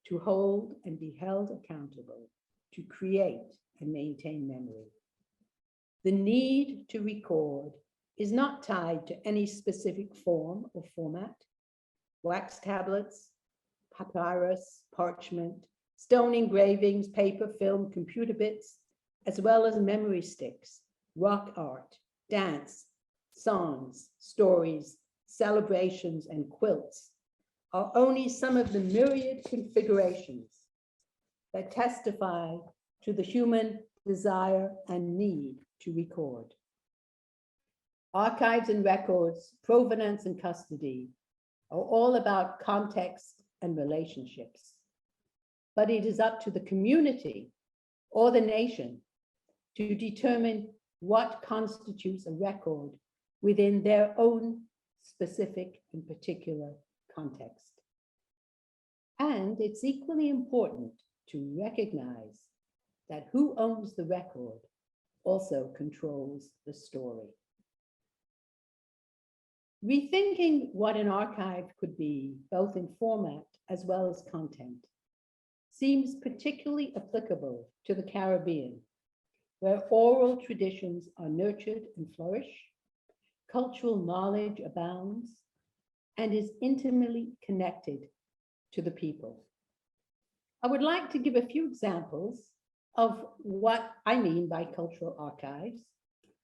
D: to hold and be held accountable, to create and maintain memory. The need to record is not tied to any specific form or format. Wax tablets, papyrus, parchment, stone engravings, paper, film, computer bits, as well as memory sticks, rock art, dance, songs, stories, celebrations, and quilts are only some of the myriad configurations that testify to the human desire and need to record. Archives and records, provenance and custody are all about context and relationships. But it is up to the community or the nation to determine what constitutes a record within their own specific and particular context. And it's equally important to recognize that who owns the record also controls the story. Rethinking what an archive could be, both in format as well as content, seems particularly applicable to the Caribbean, where oral traditions are nurtured and flourish, cultural knowledge abounds, and is intimately connected to the people. I would like to give a few examples of what I mean by cultural archives,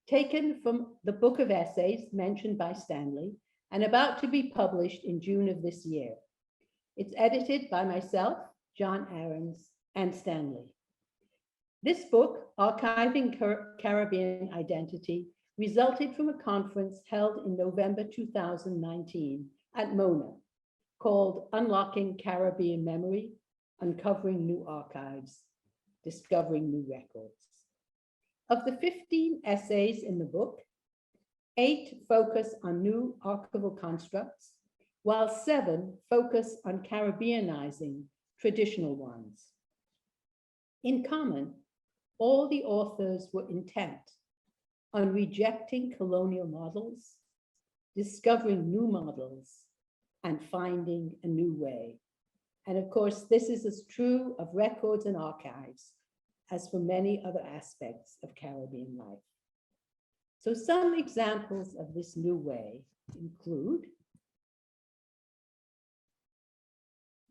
D: taken from the book of essays mentioned by Stanley and about to be published in June of this year. It's edited by myself, John Aarons, and Stanley. This book, Archiving Caribbean Identity, resulted from a conference held in November 2019 at Mona, called Unlocking Caribbean Memory, Uncovering New Archives, Discovering New Records. Of the 15 essays in the book, 8 focus on new archival constructs, while 7 focus on Caribbeanizing traditional ones. In common, all the authors were intent on rejecting colonial models, discovering new models, and finding a new way. And of course, this is as true of records and archives as for many other aspects of Caribbean life. So some examples of this new way include,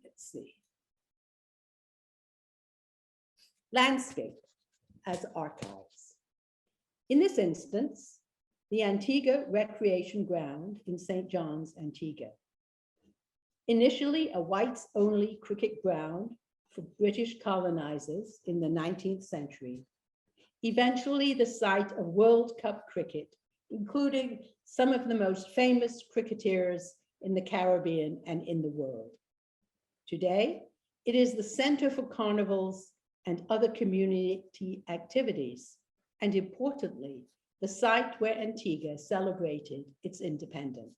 D: let's see, landscape as archives. In this instance, the Antigua Recreation Ground in St. John's, Antigua. Initially a whites-only cricket ground for British colonizers in the 19th century, eventually the site of World Cup cricket, including some of the most famous cricketers in the Caribbean and in the world. Today, it is the center for carnivals and other community activities, and importantly, the site where Antigua celebrated its independence.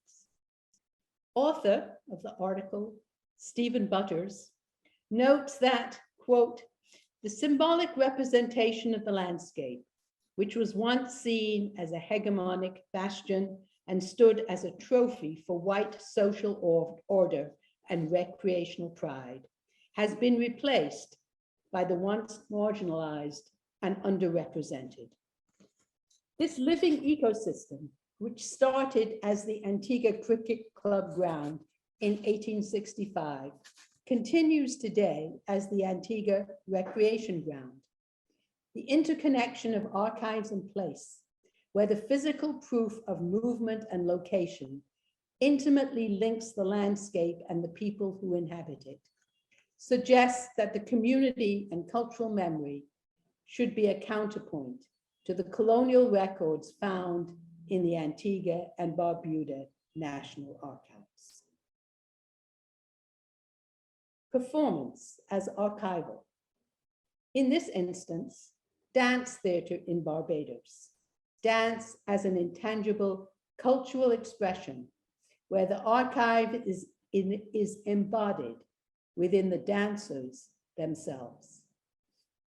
D: Author of the article, Stephen Butters, notes that, quote, the symbolic representation of the landscape, which was once seen as a hegemonic bastion and stood as a trophy for white social order and recreational pride, has been replaced by the once marginalized and underrepresented. This living ecosystem, which started as the Antigua Cricket Club ground in 1865, continues today as the Antigua Recreation Ground. The interconnection of archives and place, where the physical proof of movement and location intimately links the landscape and the people who inhabit it, suggests that the community and cultural memory should be a counterpoint to the colonial records found in the Antigua and Barbuda National Archives. Performance as archival. In this instance, dance theater in Barbados. Dance as an intangible cultural expression where the archive is embodied within the dancers themselves.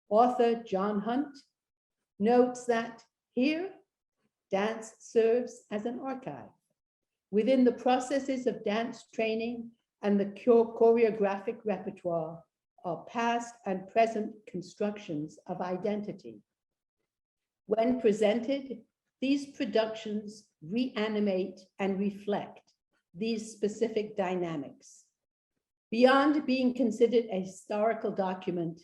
D: Author John Hunt notes that here, dance serves as an archive. Within the processes of dance training and the choreographic repertoire are past and present constructions of identity. When presented, these productions reanimate and reflect these specific dynamics. Beyond being considered a historical document,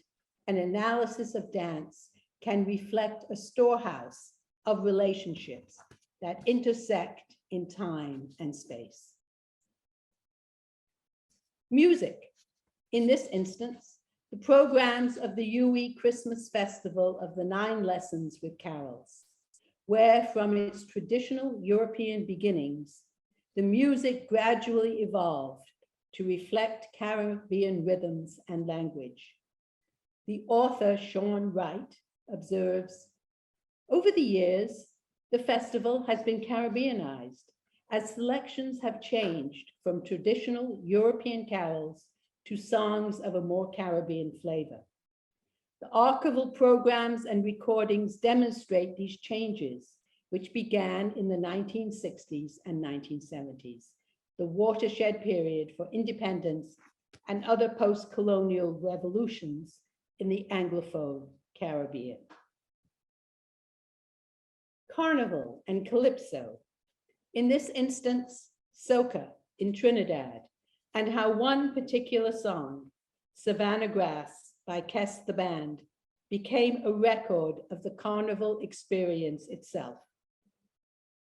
D: an analysis of dance can reflect a storehouse of relationships that intersect in time and space. Music. In this instance, the programs of the UE Christmas Festival of the 9 Lessons with Carols, where from its traditional European beginnings, the music gradually evolved to reflect Caribbean rhythms and language. The author, Sean Wright, observes, over the years, the festival has been Caribbeanized as selections have changed from traditional European carols to songs of a more Caribbean flavor. The archival programs and recordings demonstrate these changes, which began in the 1960s and 1970s, the watershed period for independence and other post-colonial revolutions in the Anglophone Caribbean. Carnival and Calypso. In this instance, soca in Trinidad, and how one particular song, Savannah Grass by Kess the Band, became a record of the carnival experience itself.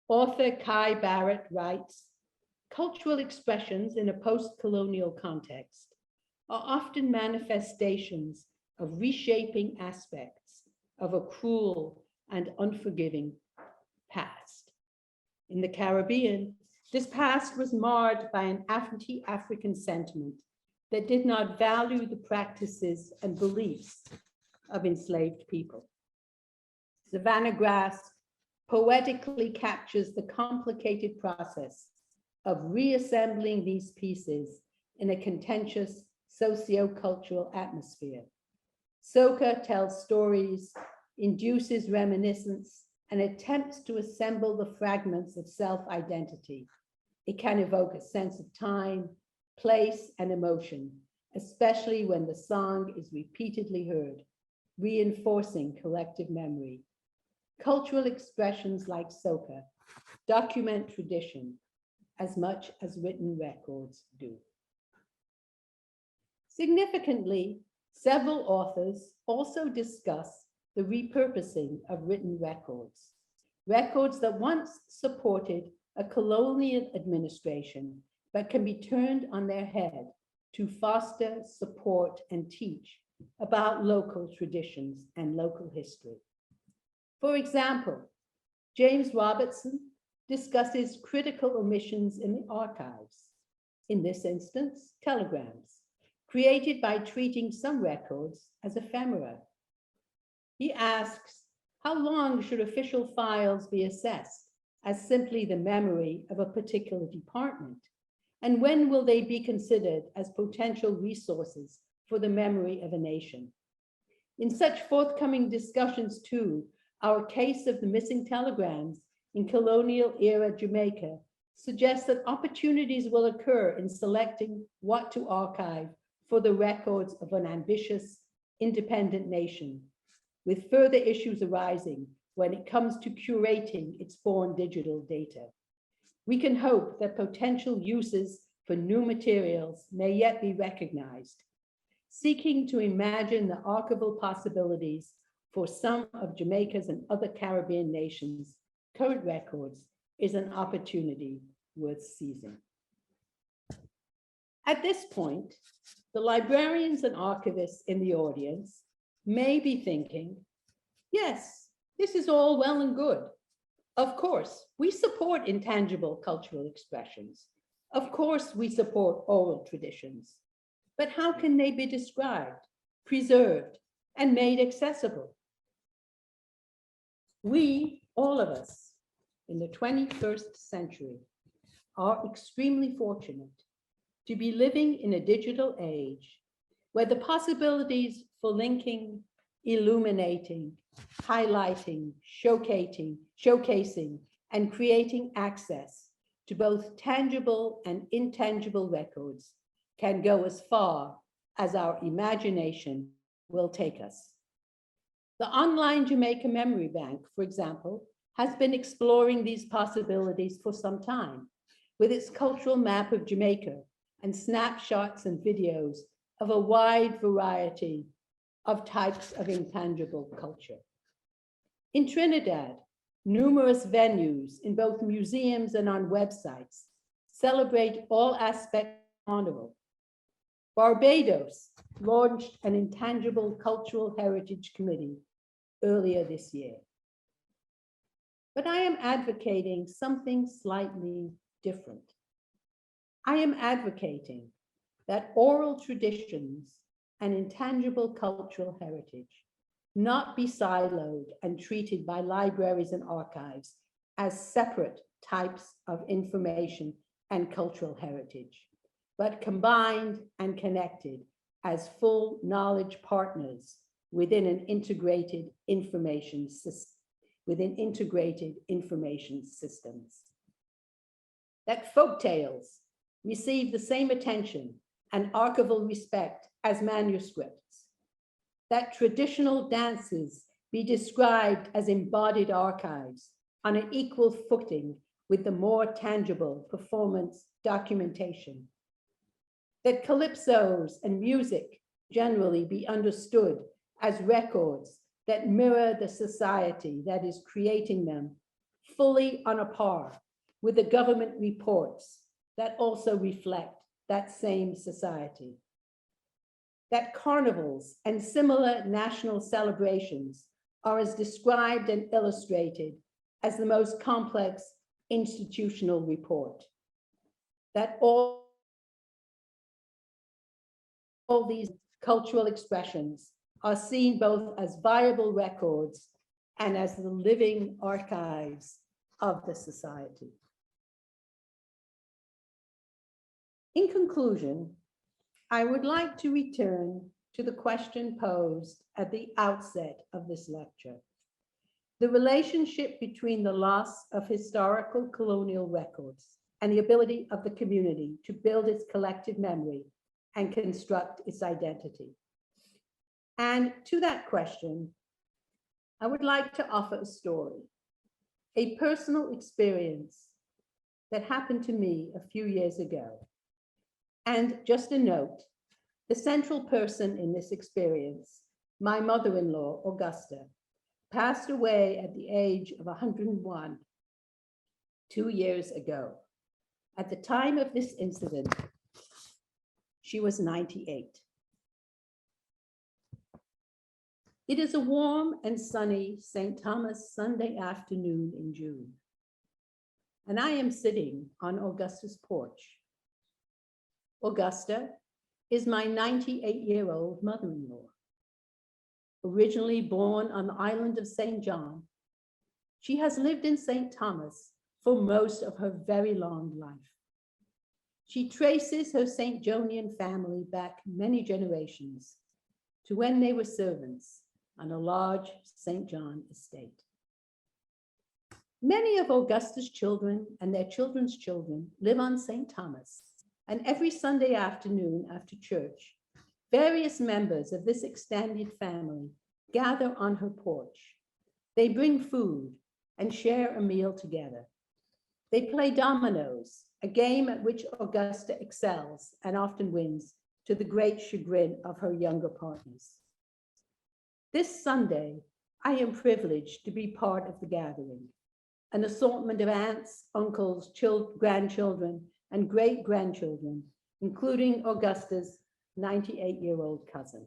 D: Author Kai Barrett writes, cultural expressions in a post-colonial context are often manifestations of reshaping aspects of a cruel and unforgiving past. In the Caribbean, this past was marred by an anti-African sentiment that did not value the practices and beliefs of enslaved people. Savannah Grass poetically captures the complicated process of reassembling these pieces in a contentious socio-cultural atmosphere. Soca tells stories, induces reminiscence, and attempts to assemble the fragments of self-identity. It can evoke a sense of time, place, and emotion, especially when the song is repeatedly heard, reinforcing collective memory. Cultural expressions like soca document tradition as much as written records do. Significantly, several authors also discuss the repurposing of written records, records that once supported a colonial administration, but can be turned on their head to foster, support, and teach about local traditions and local history. For example, James Robertson discusses critical omissions in the archives, in this instance, telegrams, created by treating some records as ephemera. He asks, how long should official files be assessed as simply the memory of a particular department? And when will they be considered as potential resources for the memory of a nation? In such forthcoming discussions too, our case of the missing telegrams in colonial era Jamaica suggests that opportunities will occur in selecting what to archive for the records of an ambitious, independent nation, with further issues arising when it comes to curating its born digital data. We can hope that potential uses for new materials may yet be recognized. Seeking to imagine the archival possibilities for some of Jamaica's and other Caribbean nations' current records is an opportunity worth seizing. At this point, the librarians and archivists in the audience may be thinking, yes, this is all well and good. Of course, we support intangible cultural expressions. Of course, we support oral traditions. But how can they be described, preserved, and made accessible? We, all of us, in the 21st century, are extremely fortunate to be living in a digital age where the possibilities for linking, illuminating, highlighting, showcasing, and creating access to both tangible and intangible records can go as far as our imagination will take us. The online Jamaica Memory Bank, for example, has been exploring these possibilities for some time with its cultural map of Jamaica and snapshots and videos of a wide variety of types of intangible culture. In Trinidad, numerous venues in both museums and on websites celebrate all aspects of Carnival. Barbados launched an Intangible Cultural Heritage Committee earlier this year. But I am advocating something slightly different. I am advocating that oral traditions and intangible cultural heritage not be siloed and treated by libraries and archives as separate types of information and cultural heritage, but combined and connected as full knowledge partners within an integrated information system, systems. That folktales receive the same attention and archival respect as manuscripts. That traditional dances be described as embodied archives on an equal footing with the more tangible performance documentation. That calypsos and music generally be understood as records that mirror the society that is creating them, fully on a par with the government reports that also reflect that same society. That carnivals and similar national celebrations are as described and illustrated as the most complex institutional report. That all these cultural expressions are seen both as viable records and as the living archives of the society. In conclusion, I would like to return to the question posed at the outset of this lecture: the relationship between the loss of historical colonial records and the ability of the community to build its collective memory and construct its identity. And to that question, I would like to offer a story, a personal experience that happened to me a few years ago. And just a note, the central person in this experience, my mother-in-law, Augusta, passed away at the age of 101 2 years ago. At the time of this incident, she was 98. It is a warm and sunny St. Thomas Sunday afternoon in June, and I am sitting on Augusta's porch. Augusta is my 98-year-old mother-in-law. Originally born on the island of St. John, she has lived in St. Thomas for most of her very long life. She traces her St. Jonian family back many generations to when they were servants on a large St. John estate. Many of Augusta's children and their children's children live on St. Thomas, and every Sunday afternoon after church, various members of this extended family gather on her porch. They bring food and share a meal together. They play dominoes, a game at which Augusta excels and often wins, to the great chagrin of her younger partners. This Sunday, I am privileged to be part of the gathering. An assortment of aunts, uncles, grandchildren, and great-grandchildren, including Augusta's 98-year-old cousin.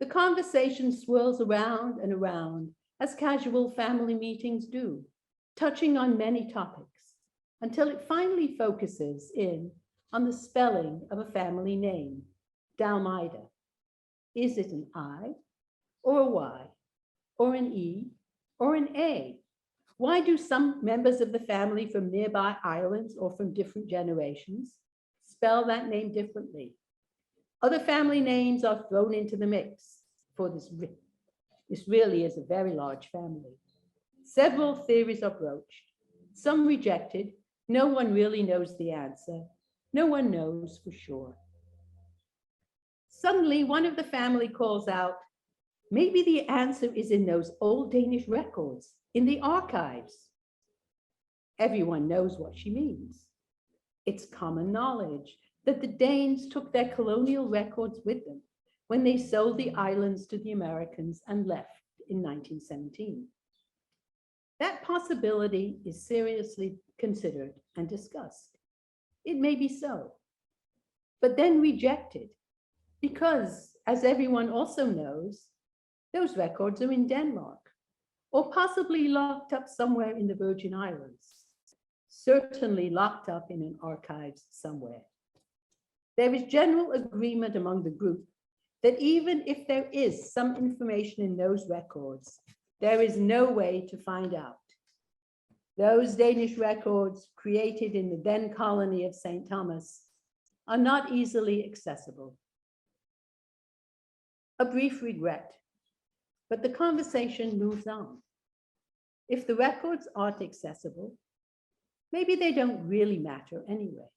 D: The conversation swirls around and around, as casual family meetings do, touching on many topics, until it finally focuses in on the spelling of a family name, Dalmida. Is it an I, or a Y, or an E, or an A? Why do some members of the family from nearby islands or from different generations spell that name differently? Other family names are thrown into the mix, for this really is a very large family. Several theories are broached, some rejected. No one really knows the answer. No one knows for sure. Suddenly, one of the family calls out, maybe the answer is in those old Danish records, in the archives. Everyone knows what she means. It's common knowledge that the Danes took their colonial records with them when they sold the islands to the Americans and left in 1917. That possibility is seriously considered and discussed. It may be so, but then rejected because, as everyone also knows, those records are in Denmark or possibly locked up somewhere in the Virgin Islands, certainly locked up in an archives somewhere. There is general agreement among the group that even if there is some information in those records, there is no way to find out. Those Danish records created in the then colony of St. Thomas are not easily accessible. A brief regret, but the conversation moves on. If the records aren't accessible, maybe they don't really matter anyway.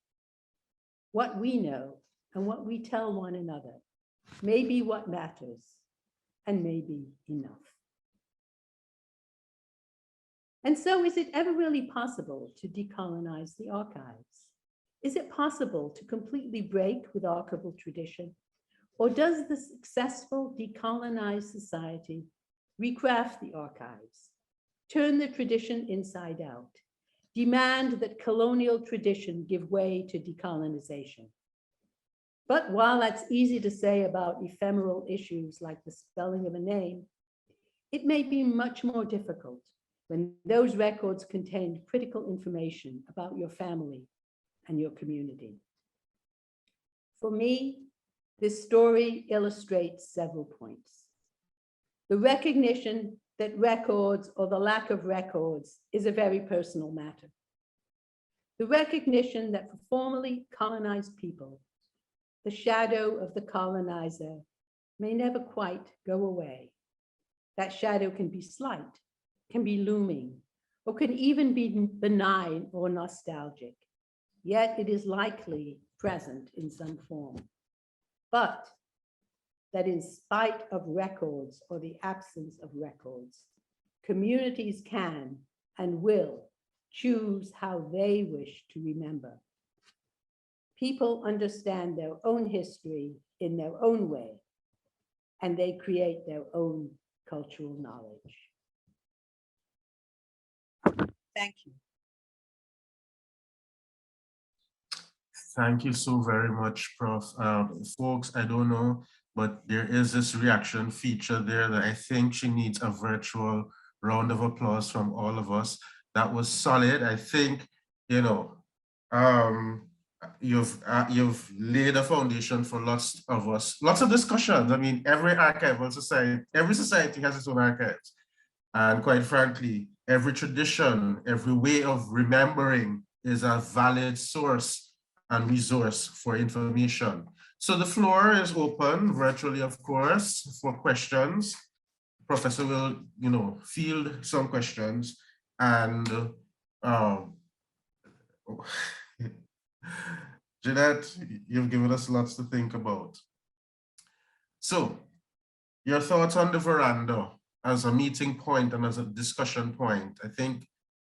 D: What we know and what we tell one another may be what matters and may be enough. And so, is it ever really possible to decolonize the archives? Is it possible to completely break with archival tradition? Or does the successful decolonized society recraft the archives, turn the tradition inside out, demand that colonial tradition give way to decolonization? But while that's easy to say about ephemeral issues like the spelling of a name, it may be much more difficult when those records contain critical information about your family and your community. For me, this story illustrates several points. The recognition that records or the lack of records is a very personal matter. The recognition that for formerly colonized people, the shadow of the colonizer may never quite go away. That shadow can be slight, can be looming, or can even be benign or nostalgic, yet it is likely present in some form. But that in spite of records or the absence of records, communities can and will choose how they wish to remember. People understand their own history in their own way, and they create their own cultural knowledge. Thank you.
A: Thank you so very much, Prof. Folks, I don't know, but there is this reaction feature there that I think she needs a virtual round of applause from all of us. That was solid. I think, you know, you've laid a foundation for lots of discussions. I mean, every archival society, every society has its own archives. And quite frankly, every tradition, every way of remembering is a valid source and resource for information. So the floor is open virtually, of course, for questions. Professor will, you know, field some questions, and Jeannette, you've given us lots to think about. So your thoughts on the veranda as a meeting point and as a discussion point. I think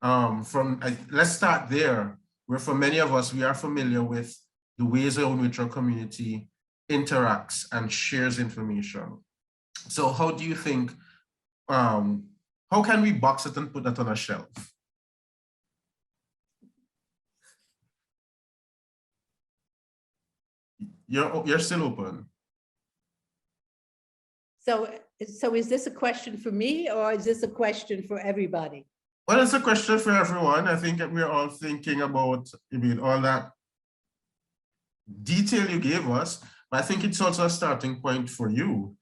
A: let's start there, where for many of us, we are familiar with the ways in which our community interacts and shares information. So how do you think, how can we box it and put that on a shelf? You're still open.
D: So is this a question for me, or is this a question for everybody?
A: Well, it's a question for everyone. I think that we're all thinking about, I mean, all that detail you gave us, but I think it's also a starting point for you.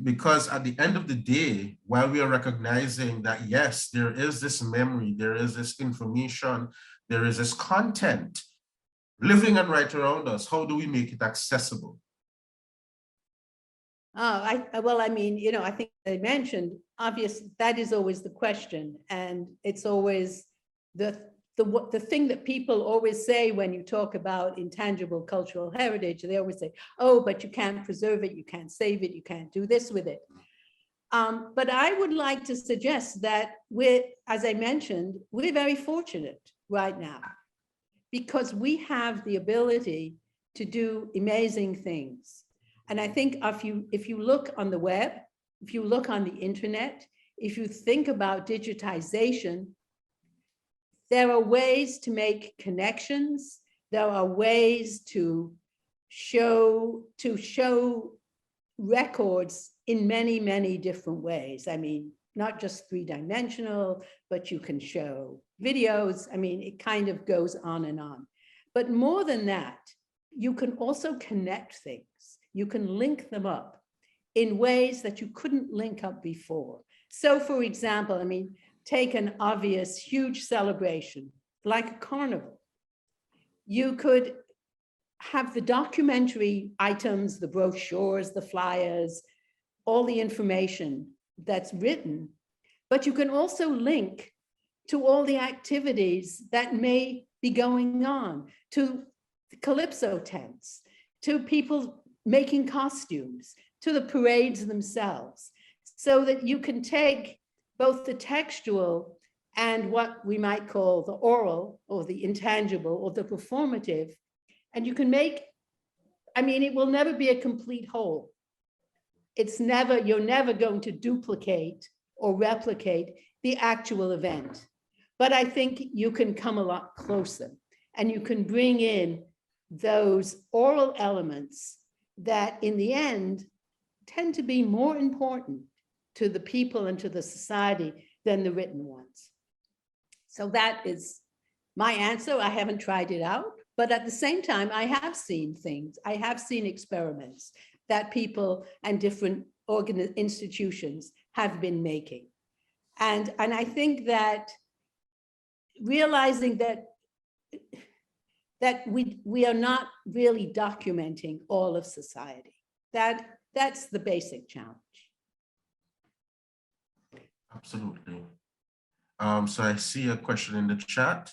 A: Because at the end of the day, while we are recognizing that, yes, there is this memory, there is this information, there is this content living and right around us, how do we make it accessible?
D: Well, I mean, you know, I think I mentioned, obviously, that is always the question. And it's always the thing that people always say when you talk about intangible cultural heritage. They always say, oh, but you can't preserve it, you can't save it, you can't do this with it. But I would like to suggest that as I mentioned, we're very fortunate right now because we have the ability to do amazing things. And I think if you look on the web, if you look on the internet, if you think about digitization, there are ways to make connections. There are ways to show records in many, many different ways. I mean, not just three-dimensional, but you can show videos. I mean, it kind of goes on and on. But more than that, you can also connect things. You can link them up in ways that you couldn't link up before. So for example, I mean, take an obvious huge celebration like a carnival. You could have the documentary items, the brochures, the flyers, all the information that's written, but you can also link to all the activities that may be going on, to the calypso tents, to people making costumes, to the parades themselves, so that you can take both the textual and what we might call the oral or the intangible or the performative, and you can make, I mean, it will never be a complete whole. You're never going to duplicate or replicate the actual event. But I think you can come a lot closer and you can bring in those oral elements that in the end tend to be more important to the people and to the society than the written ones. So that is my answer. I haven't tried it out, but at the same time, I have seen things. I have seen experiments that people and different institutions have been making. And I think that realizing that we are not really documenting all of society. That's the basic challenge.
A: Absolutely. So I see a question in the chat.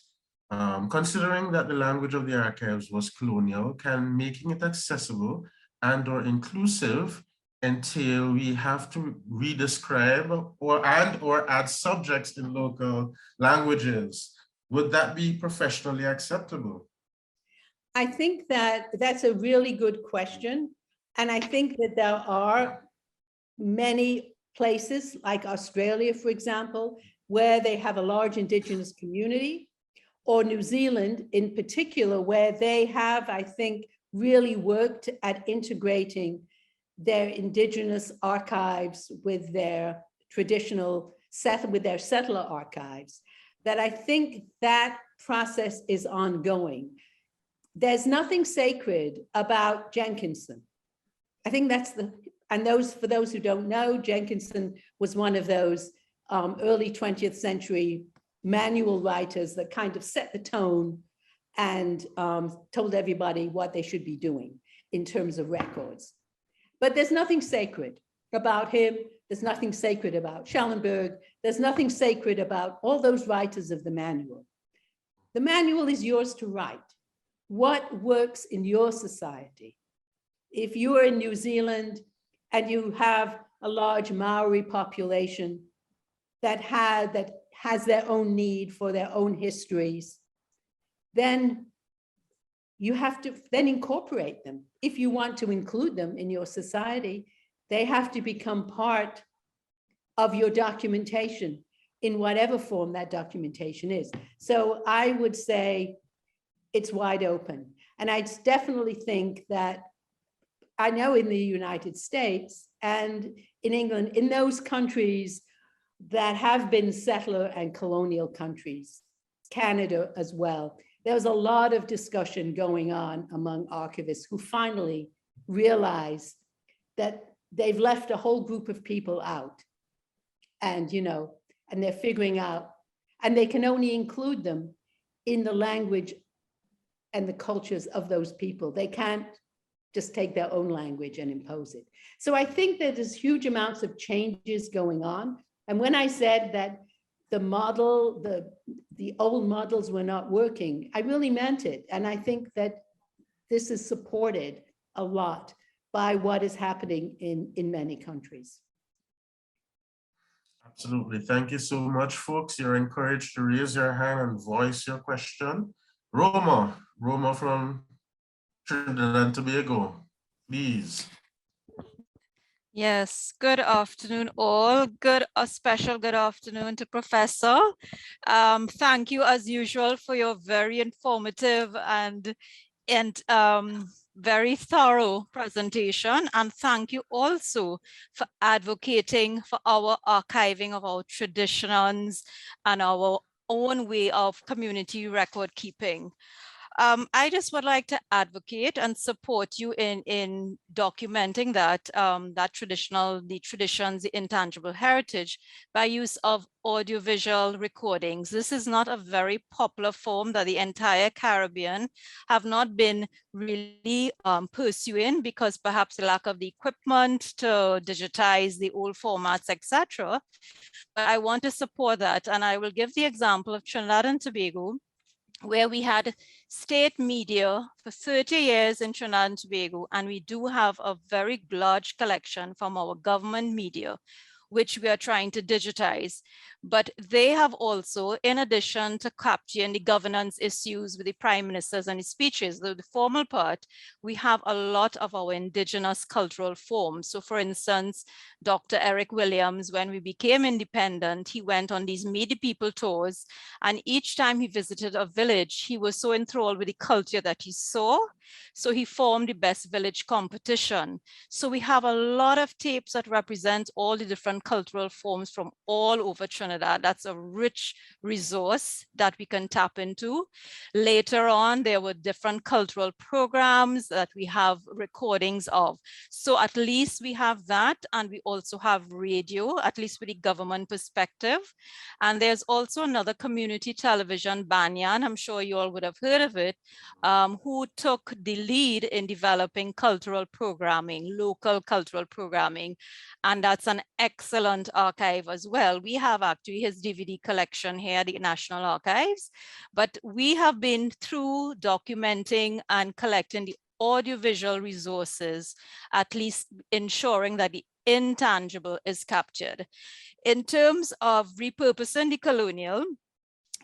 A: Considering that the language of the archives was colonial, can making it accessible and or inclusive entail we have to redescribe or add subjects in local languages? Would that be professionally acceptable?
D: I think that that's a really good question. And I think that there are many places like Australia, for example, where they have a large Indigenous community, or New Zealand in particular, where they have, I think, really worked at integrating their Indigenous archives with their traditional with their settler archives, that I think that process is ongoing. There's nothing sacred about Jenkinson. I think that's for those who don't know, Jenkinson was one of those early 20th century manual writers that kind of set the tone and told everybody what they should be doing in terms of records. But there's nothing sacred about him. There's nothing sacred about Schellenberg. There's nothing sacred about all those writers of the manual. The manual is yours to write. What works in your society? If you are in New Zealand and you have a large Maori population that has their own need for their own histories, then you have to then incorporate them. If you want to include them in your society, they have to become part of your documentation in whatever form that documentation is. So I would say it's wide open. And I definitely think that I know in the United States and in England, in those countries that have been settler and colonial countries, Canada as well, there was a lot of discussion going on among archivists who finally realized that they've left a whole group of people out. And, and they're figuring out, and they can only include them in the language and the cultures of those people. They can't just take their own language and impose it. So I think that there's huge amounts of changes going on. And when I said that the model, the old models were not working, I really meant it. And I think that this is supported a lot by what is happening in many countries.
A: Absolutely. Thank you so much, folks. You're encouraged to raise your hand and voice your question. Roma from Trinidad and Tobago, please.
E: Yes, good afternoon all. A special good afternoon to Professor. Thank you as usual for your very informative and very thorough presentation. And thank you also for advocating for our archiving of our traditions and our own way of community record keeping. I just would like to advocate and support you in documenting that the traditions, the intangible heritage by use of audiovisual recordings. This is not a very popular form that the entire Caribbean have not been really pursuing because perhaps the lack of the equipment to digitize the old formats, etc. But I want to support that, and I will give the example of Trinidad and Tobago, where we had state media for 30 years in Trinidad and Tobago, and we do have a very large collection from our government media, which we are trying to digitize. But they have also, in addition to capturing the governance issues with the prime ministers and his speeches, the formal part, we have a lot of our indigenous cultural forms. So for instance, Dr. Eric Williams, when we became independent, he went on these Meet the People tours, and each time he visited a village, he was so enthralled with the culture that he saw. So he formed the Best Village competition. So we have a lot of tapes that represent all the different different cultural forms from all over Trinidad. That's a rich resource that we can tap into. Later on, there were different cultural programs that we have recordings of. So at least we have that, and we also have radio, at least with the government perspective. And there's also another community television, Banyan, I'm sure you all would have heard of it, who took the lead in developing cultural programming, local cultural programming. And that's an excellent archive as well. We have actually his DVD collection here at the National Archives, but we have been through documenting and collecting the audiovisual resources, at least ensuring that the intangible is captured. In terms of repurposing the colonial,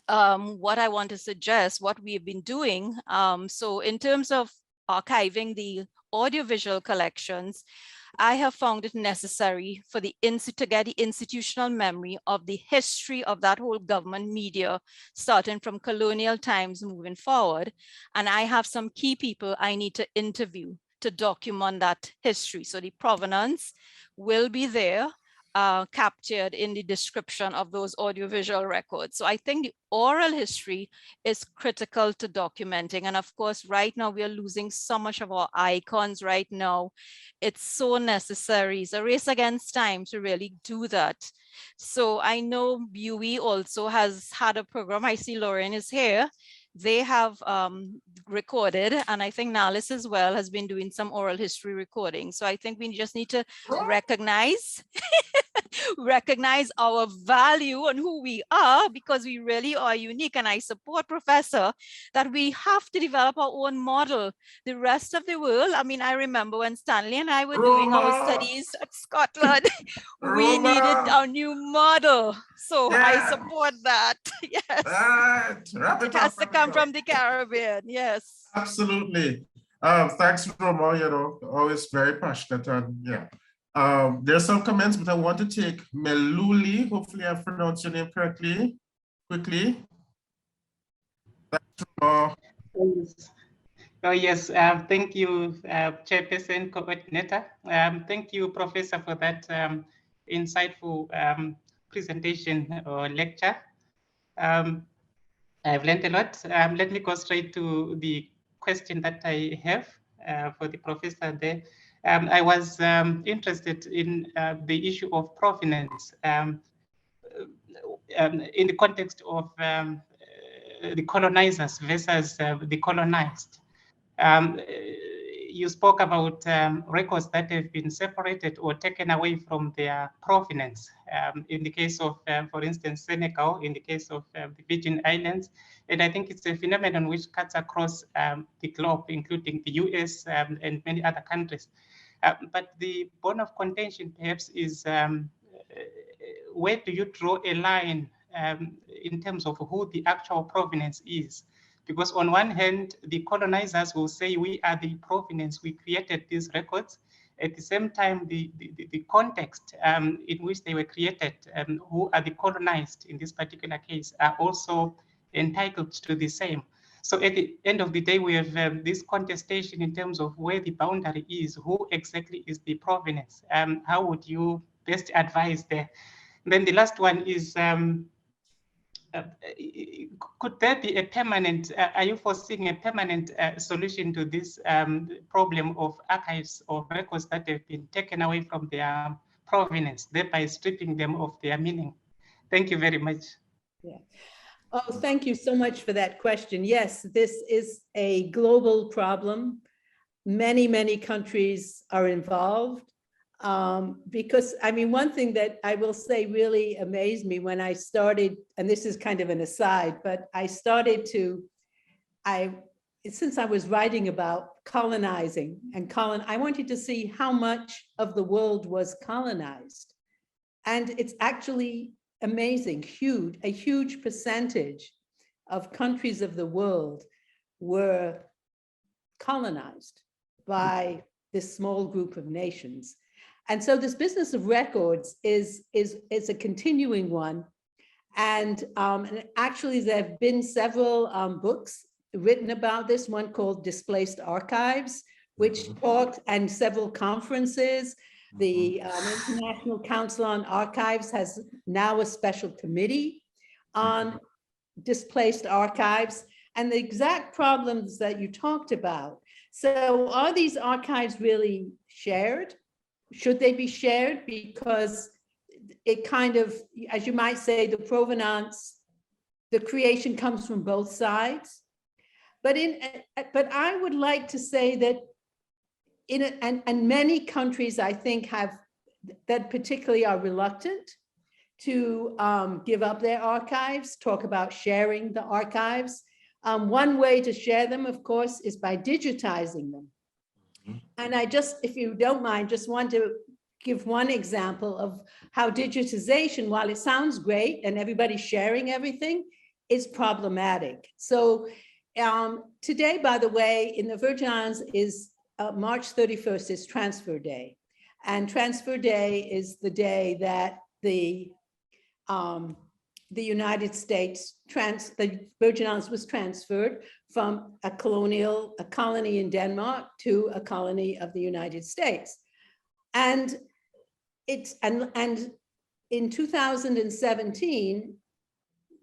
E: what I want to suggest, what we've been doing, so in terms of archiving the audiovisual collections, I have found it necessary for the to get the institutional memory of the history of that whole government media, starting from colonial times moving forward. And I have some key people I need to interview to document that history. So the provenance will be there, captured in the description of those audiovisual records. So I think the oral history is critical to documenting. And of course, right now we are losing so much of our icons right now. It's so necessary. It's a race against time to really do that. So I know BUE also has had a program. I see Lauren is here. They have recorded, and I think DLIS as well has been doing some oral history recording. So I think we just need to recognize recognize our value and who we are, because we really are unique. And I support Professor that we have to develop our own model. The rest of the world, I mean, I remember when Stanley and I were doing our studies at Scotland, we needed our new model. So I support that. Yes. It has to come from the Caribbean. Yes.
A: Absolutely. Thanks, Roma. You know, always very passionate, and yeah. There's some comments, but I want to take Meluli. Hopefully I've pronounced your name correctly. Quickly. Thanks, Roma.
F: Oh, yes. Thank you, Chairperson, Coordinator. Thank you, Professor, for that insightful presentation or lecture. I've learned a lot. Let me go straight to the question that I have for the professor there. I was interested in the issue of provenance in the context of the colonizers versus the colonized. You spoke about records that have been separated or taken away from their provenance. In the case of, for instance, Senegal, in the case of the Virgin Islands, and I think it's a phenomenon which cuts across the globe, including the US and many other countries. But the bone of contention perhaps is where do you draw a line in terms of who the actual provenance is? Because on one hand, the colonizers will say we are the provenance, we created these records. At the same time, the context in which they were created, who are the colonized in this particular case, are also entitled to the same. So at the end of the day, we have this contestation in terms of where the boundary is, who exactly is the provenance. How would you best advise there? And then the last one is, could there be a permanent, are you foreseeing a permanent solution to this problem of archives or records that have been taken away from their provenance, thereby stripping them of their meaning? Thank you very much.
D: Yeah. Oh, thank you so much for that question. Yes, this is a global problem. Many, many countries are involved. Because I mean, one thing that I will say really amazed me when I started, and this is kind of an aside, but I started to, since I was writing about colonizing and I wanted to see how much of the world was colonized. And it's actually amazing, a huge percentage of countries of the world were colonized by this small group of nations. And so this business of records is a continuing one. And actually there have been several books written about this, one called Displaced Archives, which talked, and several conferences. The International Council on Archives has now a special committee on displaced archives and the exact problems that you talked about. So are these archives really shared? Should they be shared? Because it kind of, as you might say, the provenance, the creation comes from both sides. But I would like to say that and many countries, I think, have that particularly are reluctant to give up their archives, talk about sharing the archives. One way to share them, of course, is by digitizing them. And I just, if you don't mind, just want to give one example of how digitization, while it sounds great and everybody's sharing everything, is problematic. So today, by the way, in the Virgin Islands is March 31st is Transfer Day. And Transfer Day is the day that the United States, the Virgin Islands was transferred from a colony in Denmark to a colony of the United States. And in 2017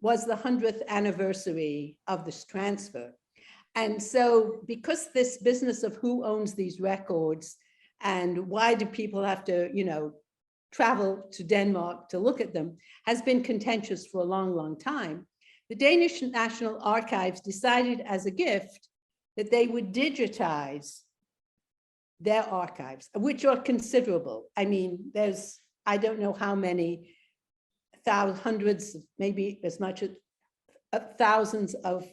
D: was the 100th anniversary of this transfer. And so because this business of who owns these records and why do people have to, travel to Denmark to look at them has been contentious for a long, long time, the Danish National Archives decided as a gift that they would digitize their archives, which are considerable. I mean, I don't know how many hundreds, maybe as much as thousands of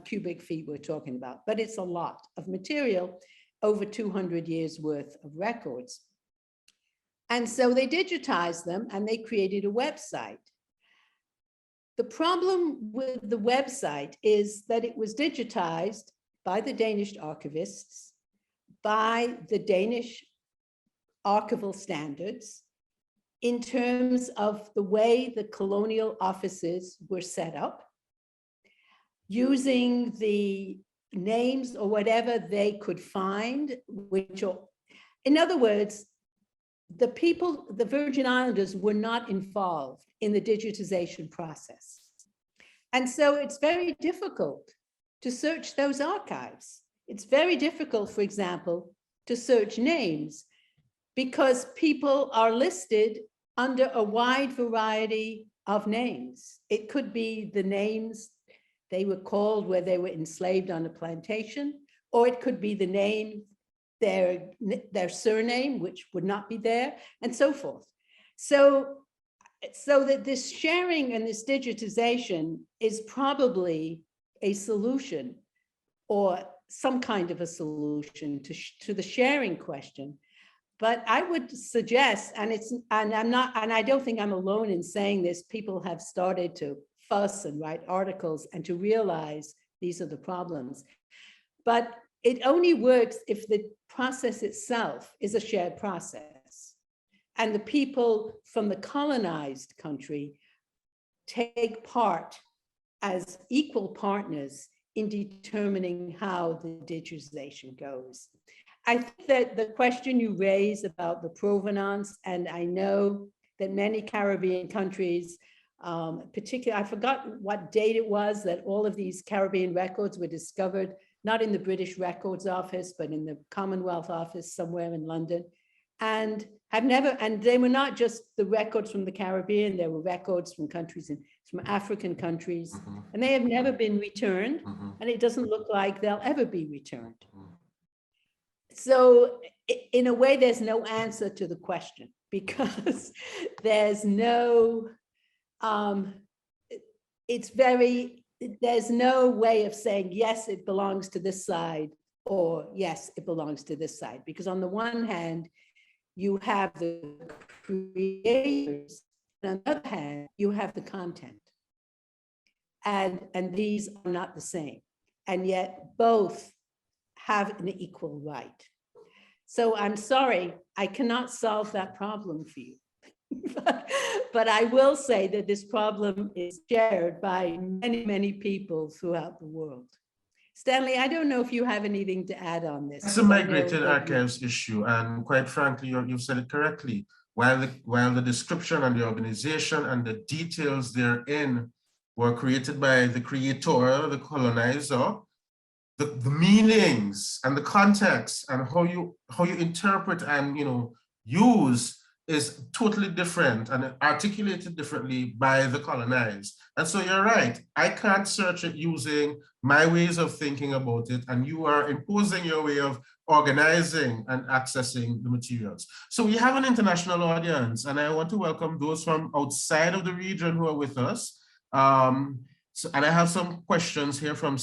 D: cubic feet we're talking about, but it's a lot of material, over 200 years worth of records. And so they digitized them and they created a website. The problem with the website is that it was digitized by the Danish archivists, by the Danish archival standards, in terms of the way the colonial offices were set up, using the names or whatever they could find, in other words, the Virgin Islanders were not involved in the digitization process. And so it's very difficult to search those archives. It's very difficult, for example, to search names because people are listed under a wide variety of names. It could be the names they were called where they were enslaved on a plantation, or it could be the name, their surname, which would not be there, and so forth. So that this sharing and this digitization is probably a solution or some kind of a solution to the sharing question. But I would suggest, and I don't think I'm alone in saying this, people have started to fuss and write articles and to realize these are the problems. But it only works if the process itself is a shared process. And the people from the colonized country take part as equal partners in determining how the digitization goes. I think that the question you raise about the provenance, and I know that many Caribbean countries, particularly, I forgot what date it was that all of these Caribbean records were discovered, not in the British Records Office, but in the Commonwealth Office somewhere in London, and they were not just the records from the Caribbean, there were records from countries, from African countries, and they have never been returned, and it doesn't look like they'll ever be returned. So in a way, there's no answer to the question because there's no, there's no way of saying, yes, it belongs to this side, or yes, it belongs to this side. Because on the one hand, you have the creators, and on the other hand, you have the content. And these are not the same. And yet both have an equal right. So I'm sorry, I cannot solve that problem for you. But I will say that this problem is shared by many, many people throughout the world. Stanley, I don't know if you have anything to add on this.
A: It's a migrated archives issue, and quite frankly, you've said it correctly. While the description and the organization and the details therein were created by the creator, the colonizer, the meanings and the context and how you interpret and use is totally different and articulated differently by the colonized. And so you're right, I can't search it using my ways of thinking about it, and you are imposing your way of organizing and accessing the materials. So we have an international audience, and I want to welcome those from outside of the region who are with us. And I have some questions here from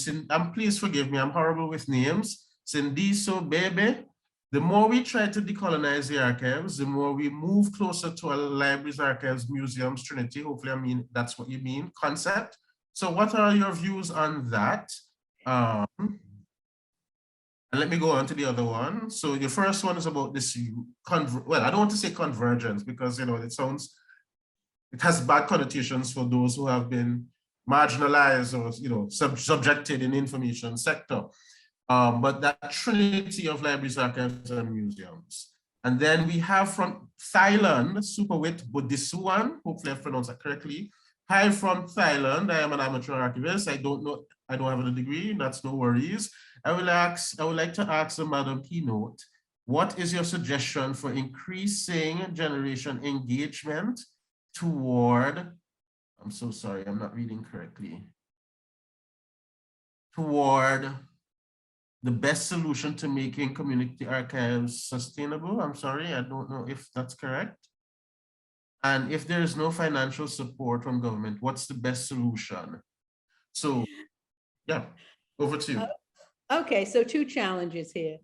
A: please forgive me, I'm horrible with names. Sindiso Bebe. The more we try to decolonize the archives, the more we move closer to a libraries, archives, museums, Trinity. Hopefully, that's what you mean, concept. So what are your views on that? And let me go on to the other one. So the first one is about this, well, I don't want to say convergence because, it has bad connotations for those who have been marginalized or, subjected in the information sector. But that trinity of libraries, archives, and museums. And then we have from Thailand, Superwit Bodhisuwan, hopefully I've pronounced that correctly. Hi from Thailand, I am an amateur archivist. I don't have a degree, that's no worries. I would like to ask the Madam Keynote, what is your suggestion for increasing generation engagement toward, I'm so sorry, I'm not reading correctly, toward the best solution to making community archives sustainable? I'm sorry, I don't know if that's correct. And if there is no financial support from government, what's the best solution? So, yeah, over to you.
D: Okay, so two challenges here.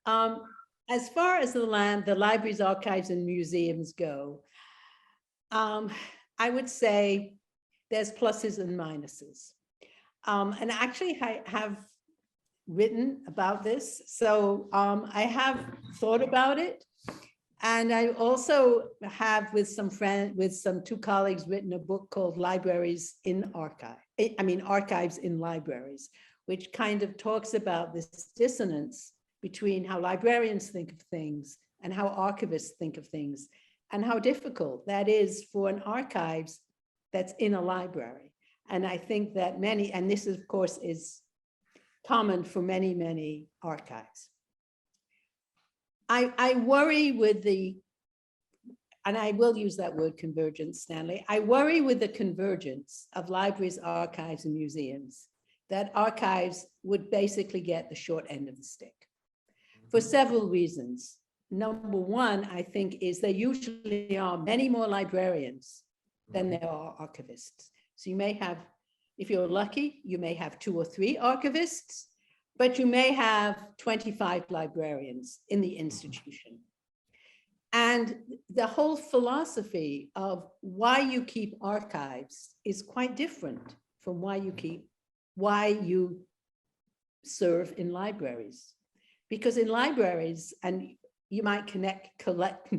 D: As far as the libraries, archives, and museums go, I would say there's pluses and minuses. And actually, I have written about this. So I have thought about it. And I also have with some two colleagues written a book called Archives in Libraries, which kind of talks about this dissonance between how librarians think of things and how archivists think of things, and how difficult that is for an archives that's in a library. And I think that and this of course is common for many, many archives. I worry with and I will use that word convergence, Stanley. I worry with the convergence of libraries, archives, and museums, that archives would basically get the short end of the stick for several reasons. Number one, I think, is there usually are many more librarians than there are archivists. So you may have, if you're lucky, you may have 2 or 3 archivists, but you may have 25 librarians in the institution. And the whole philosophy of why you keep archives is quite different from why you serve in libraries. Because in libraries, and you might correct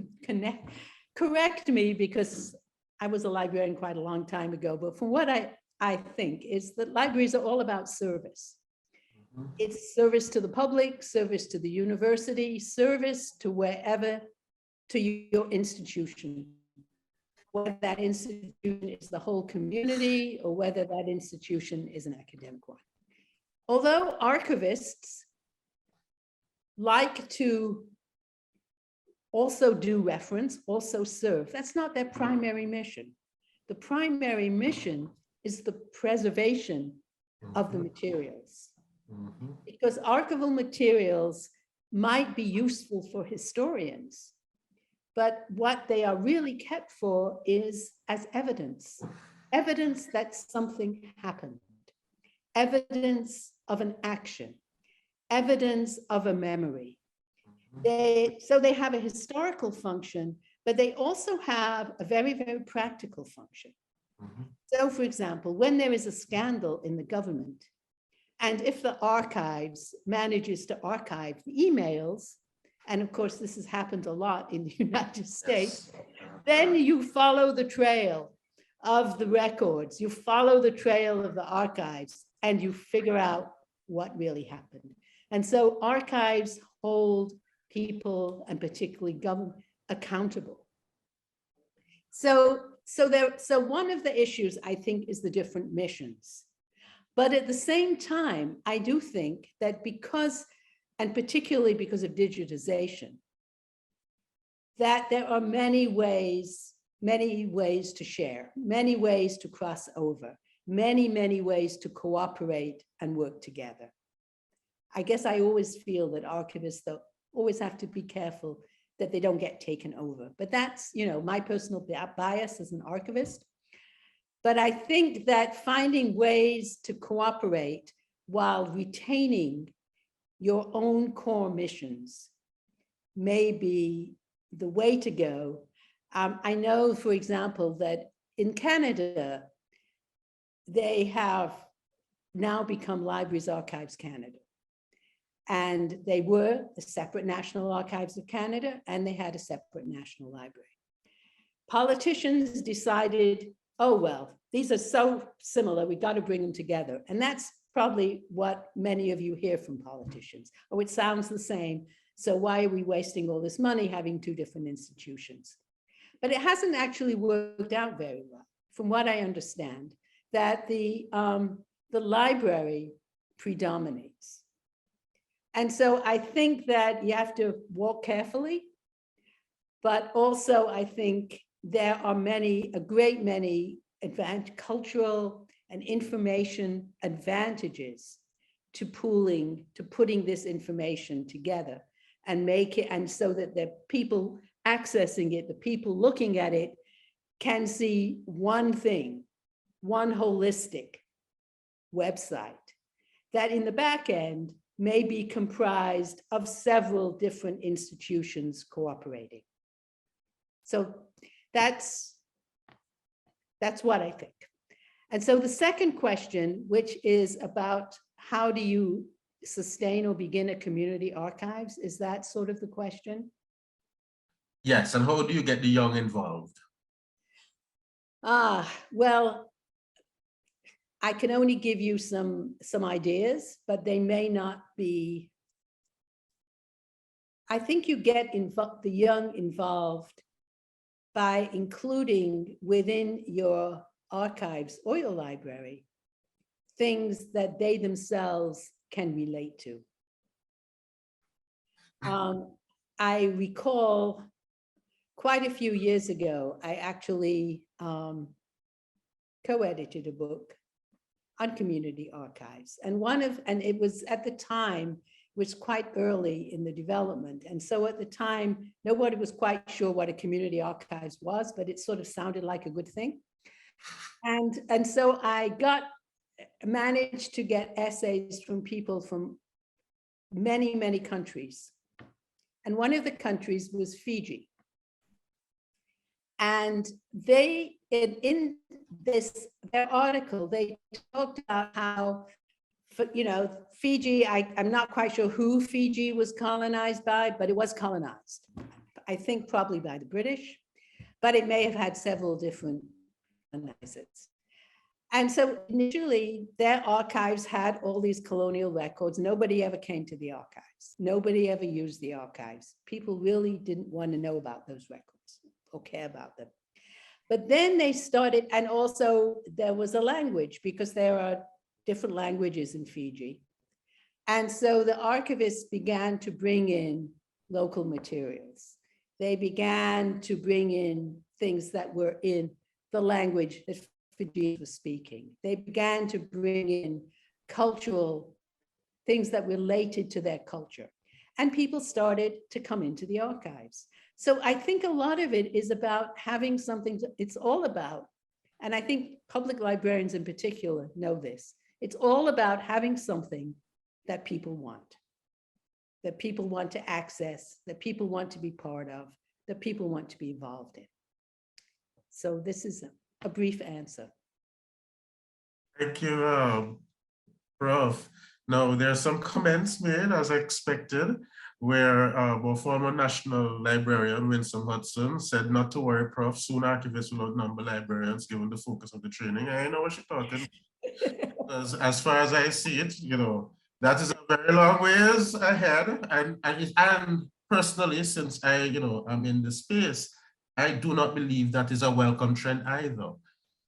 D: me because I was a librarian quite a long time ago, but from what I think is that libraries are all about service. It's service to the public, service to the university, service to wherever, to your institution. Whether that institution is the whole community or whether that institution is an academic one. Although archivists like to also do reference, also serve, that's not their primary mission. The primary mission is the preservation of the materials. Because archival materials might be useful for historians, but what they are really kept for is as evidence that something happened, evidence of an action, evidence of a memory. So they have a historical function, but they also have a very, very practical function. So for example, when there is a scandal in the government, and if the archives manages to archive the emails, and of course this has happened a lot in the United States, then you follow the trail of the records, you follow the trail of the archives, and you figure out what really happened. And so archives hold people, and particularly government, accountable. So one of the issues, I think, is the different missions. But at the same time, I do think that because, and particularly because of digitization, that there are many ways to share, many ways to cross over, many ways to cooperate and work together. I guess I always feel that archivists, though, always have to be careful that they don't get taken over. But that's, you know, my personal bias as an archivist. But I think that finding ways to cooperate while retaining your own core missions may be the way to go. I know, for example, that in Canada, they have now become Libraries Archives Canada. And they were the separate National Archives of Canada, and they had a separate national library. Politicians decided, oh, well, these are so similar, we got to bring them together. And that's probably what many of you hear from politicians. Oh, it sounds the same, so why are we wasting all this money having two different institutions? But it hasn't actually worked out very well, from what I understand, that the library predominates. And so I think that you have to walk carefully, but also I think there are a great many cultural and information advantages to putting this information together and make it, and so that the people accessing it, the people looking at it, can see one thing, one holistic website that in the back end may be comprised of several different institutions cooperating. So that's what I think. And so the second question, which is about how do you sustain or begin a community archives, is that sort of the question?
A: Yes, and how do you get the young involved?
D: Well, I can only give you some ideas, but they may not be. I think you get the young involved by including within your archives or your library things that they themselves can relate to. I recall quite a few years ago, I actually co-edited a book on community archives. And it was at the time, was quite early in the development. And so at the time, nobody was quite sure what a community archives was, but it sort of sounded like a good thing. And so I managed to get essays from people from many countries. And one of the countries was Fiji. And they, in their article, they talked about how, you know, Fiji, I'm not quite sure who Fiji was colonized by, but it was colonized. I think probably by the British, but it may have had several different colonizers. And so initially their archives had all these colonial records. Nobody ever came to the archives. Nobody ever used the archives. People really didn't want to know about those records or care about them. But then they started, and also there was a language, because there are different languages in Fiji. And so the archivists began to bring in local materials. They began to bring in things that were in the language that Fiji was speaking. They began to bring in cultural things that related to their culture. And people started to come into the archives. So I think a lot of it is about having something, it's all about, and I think public librarians in particular know this, it's all about having something that people want to access, that people want to be part of, that people want to be involved in. So this is a brief answer.
A: Thank you, Prof. Now, there are some comments made, as expected, where our former National Librarian, Winsome Hudson, said, "Not to worry, Prof, soon archivists will outnumber librarians given the focus of the training." I know what she's talking. As far as I see it, you know, That is a very long ways ahead. And personally, since I'm in the space, I do not believe that is a welcome trend either.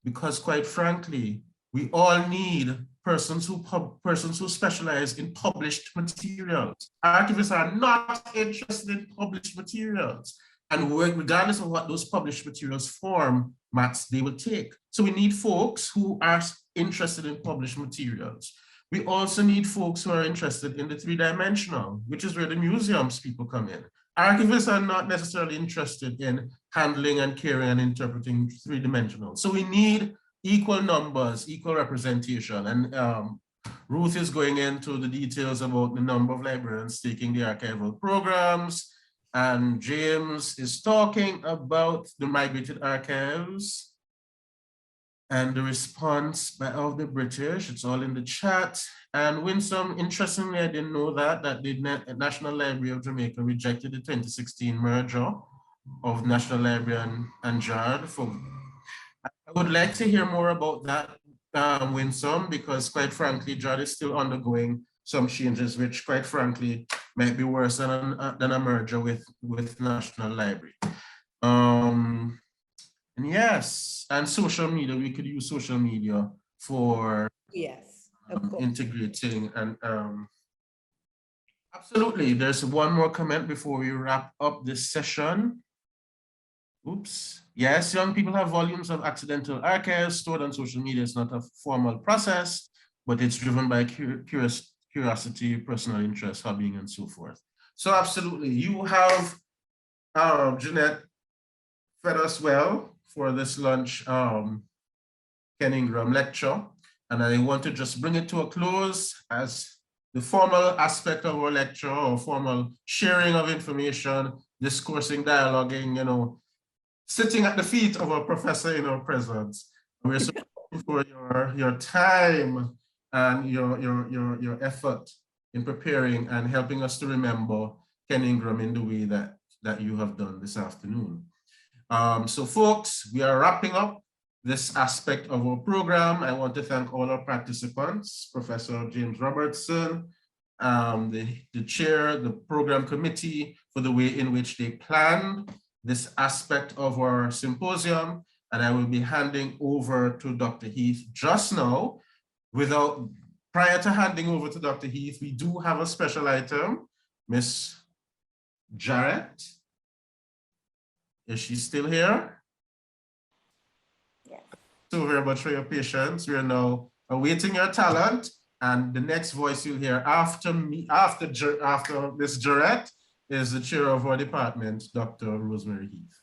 A: Because quite frankly, we all need persons who specialize in published materials. Archivists are not interested in published materials. And regardless of what those published materials formats they will take. So we need folks who are interested in published materials. We also need folks who are interested in the three-dimensional, which is where the museums people come in. Archivists are not necessarily interested in handling and carrying and interpreting three-dimensional. So we need equal numbers, equal representation. And Ruth is going into the details about the number of librarians taking the archival programs. And James is talking about the migrated archives and the response of the British. It's all in the chat. And Winsome, interestingly, I didn't know that the National Library of Jamaica rejected the 2016 merger of National Library and JARD. I would like to hear more about that, Winsome, because quite frankly, JARD is still undergoing some changes, which quite frankly might be worse than a merger with National Library. And yes, and social media, we could use social media for integrating and absolutely. There's one more comment before we wrap up this session. Oops. Yes, young people have volumes of accidental archives stored on social media. It's not a formal process, but it's driven by curiosity, personal interest, hobbying, and so forth. So absolutely, you have Jeannette fed us well for this lunch Ken Ingram lecture, and I want to just bring it to a close as the formal aspect of our lecture, or formal sharing of information, discoursing, dialoguing, sitting at the feet of a professor in our presence. We're so grateful for your time and your effort in preparing and helping us to remember Ken Ingram in the way that you have done this afternoon. So folks, we are wrapping up this aspect of our program. I want to thank all our participants, Professor James Robertson, the chair, the program committee, for the way in which they planned this aspect of our symposium. And I will be handing over to Dr. Heath just now. Prior to handing over to Dr. Heath, we do have a special item. Miss Jeannette, is she still here?
G: Yes.
A: Thank you very much for your patience. We are now awaiting your talent, and the next voice you'll hear after Miss Jeannette is the chair of our department, Dr. Rosemary Heath.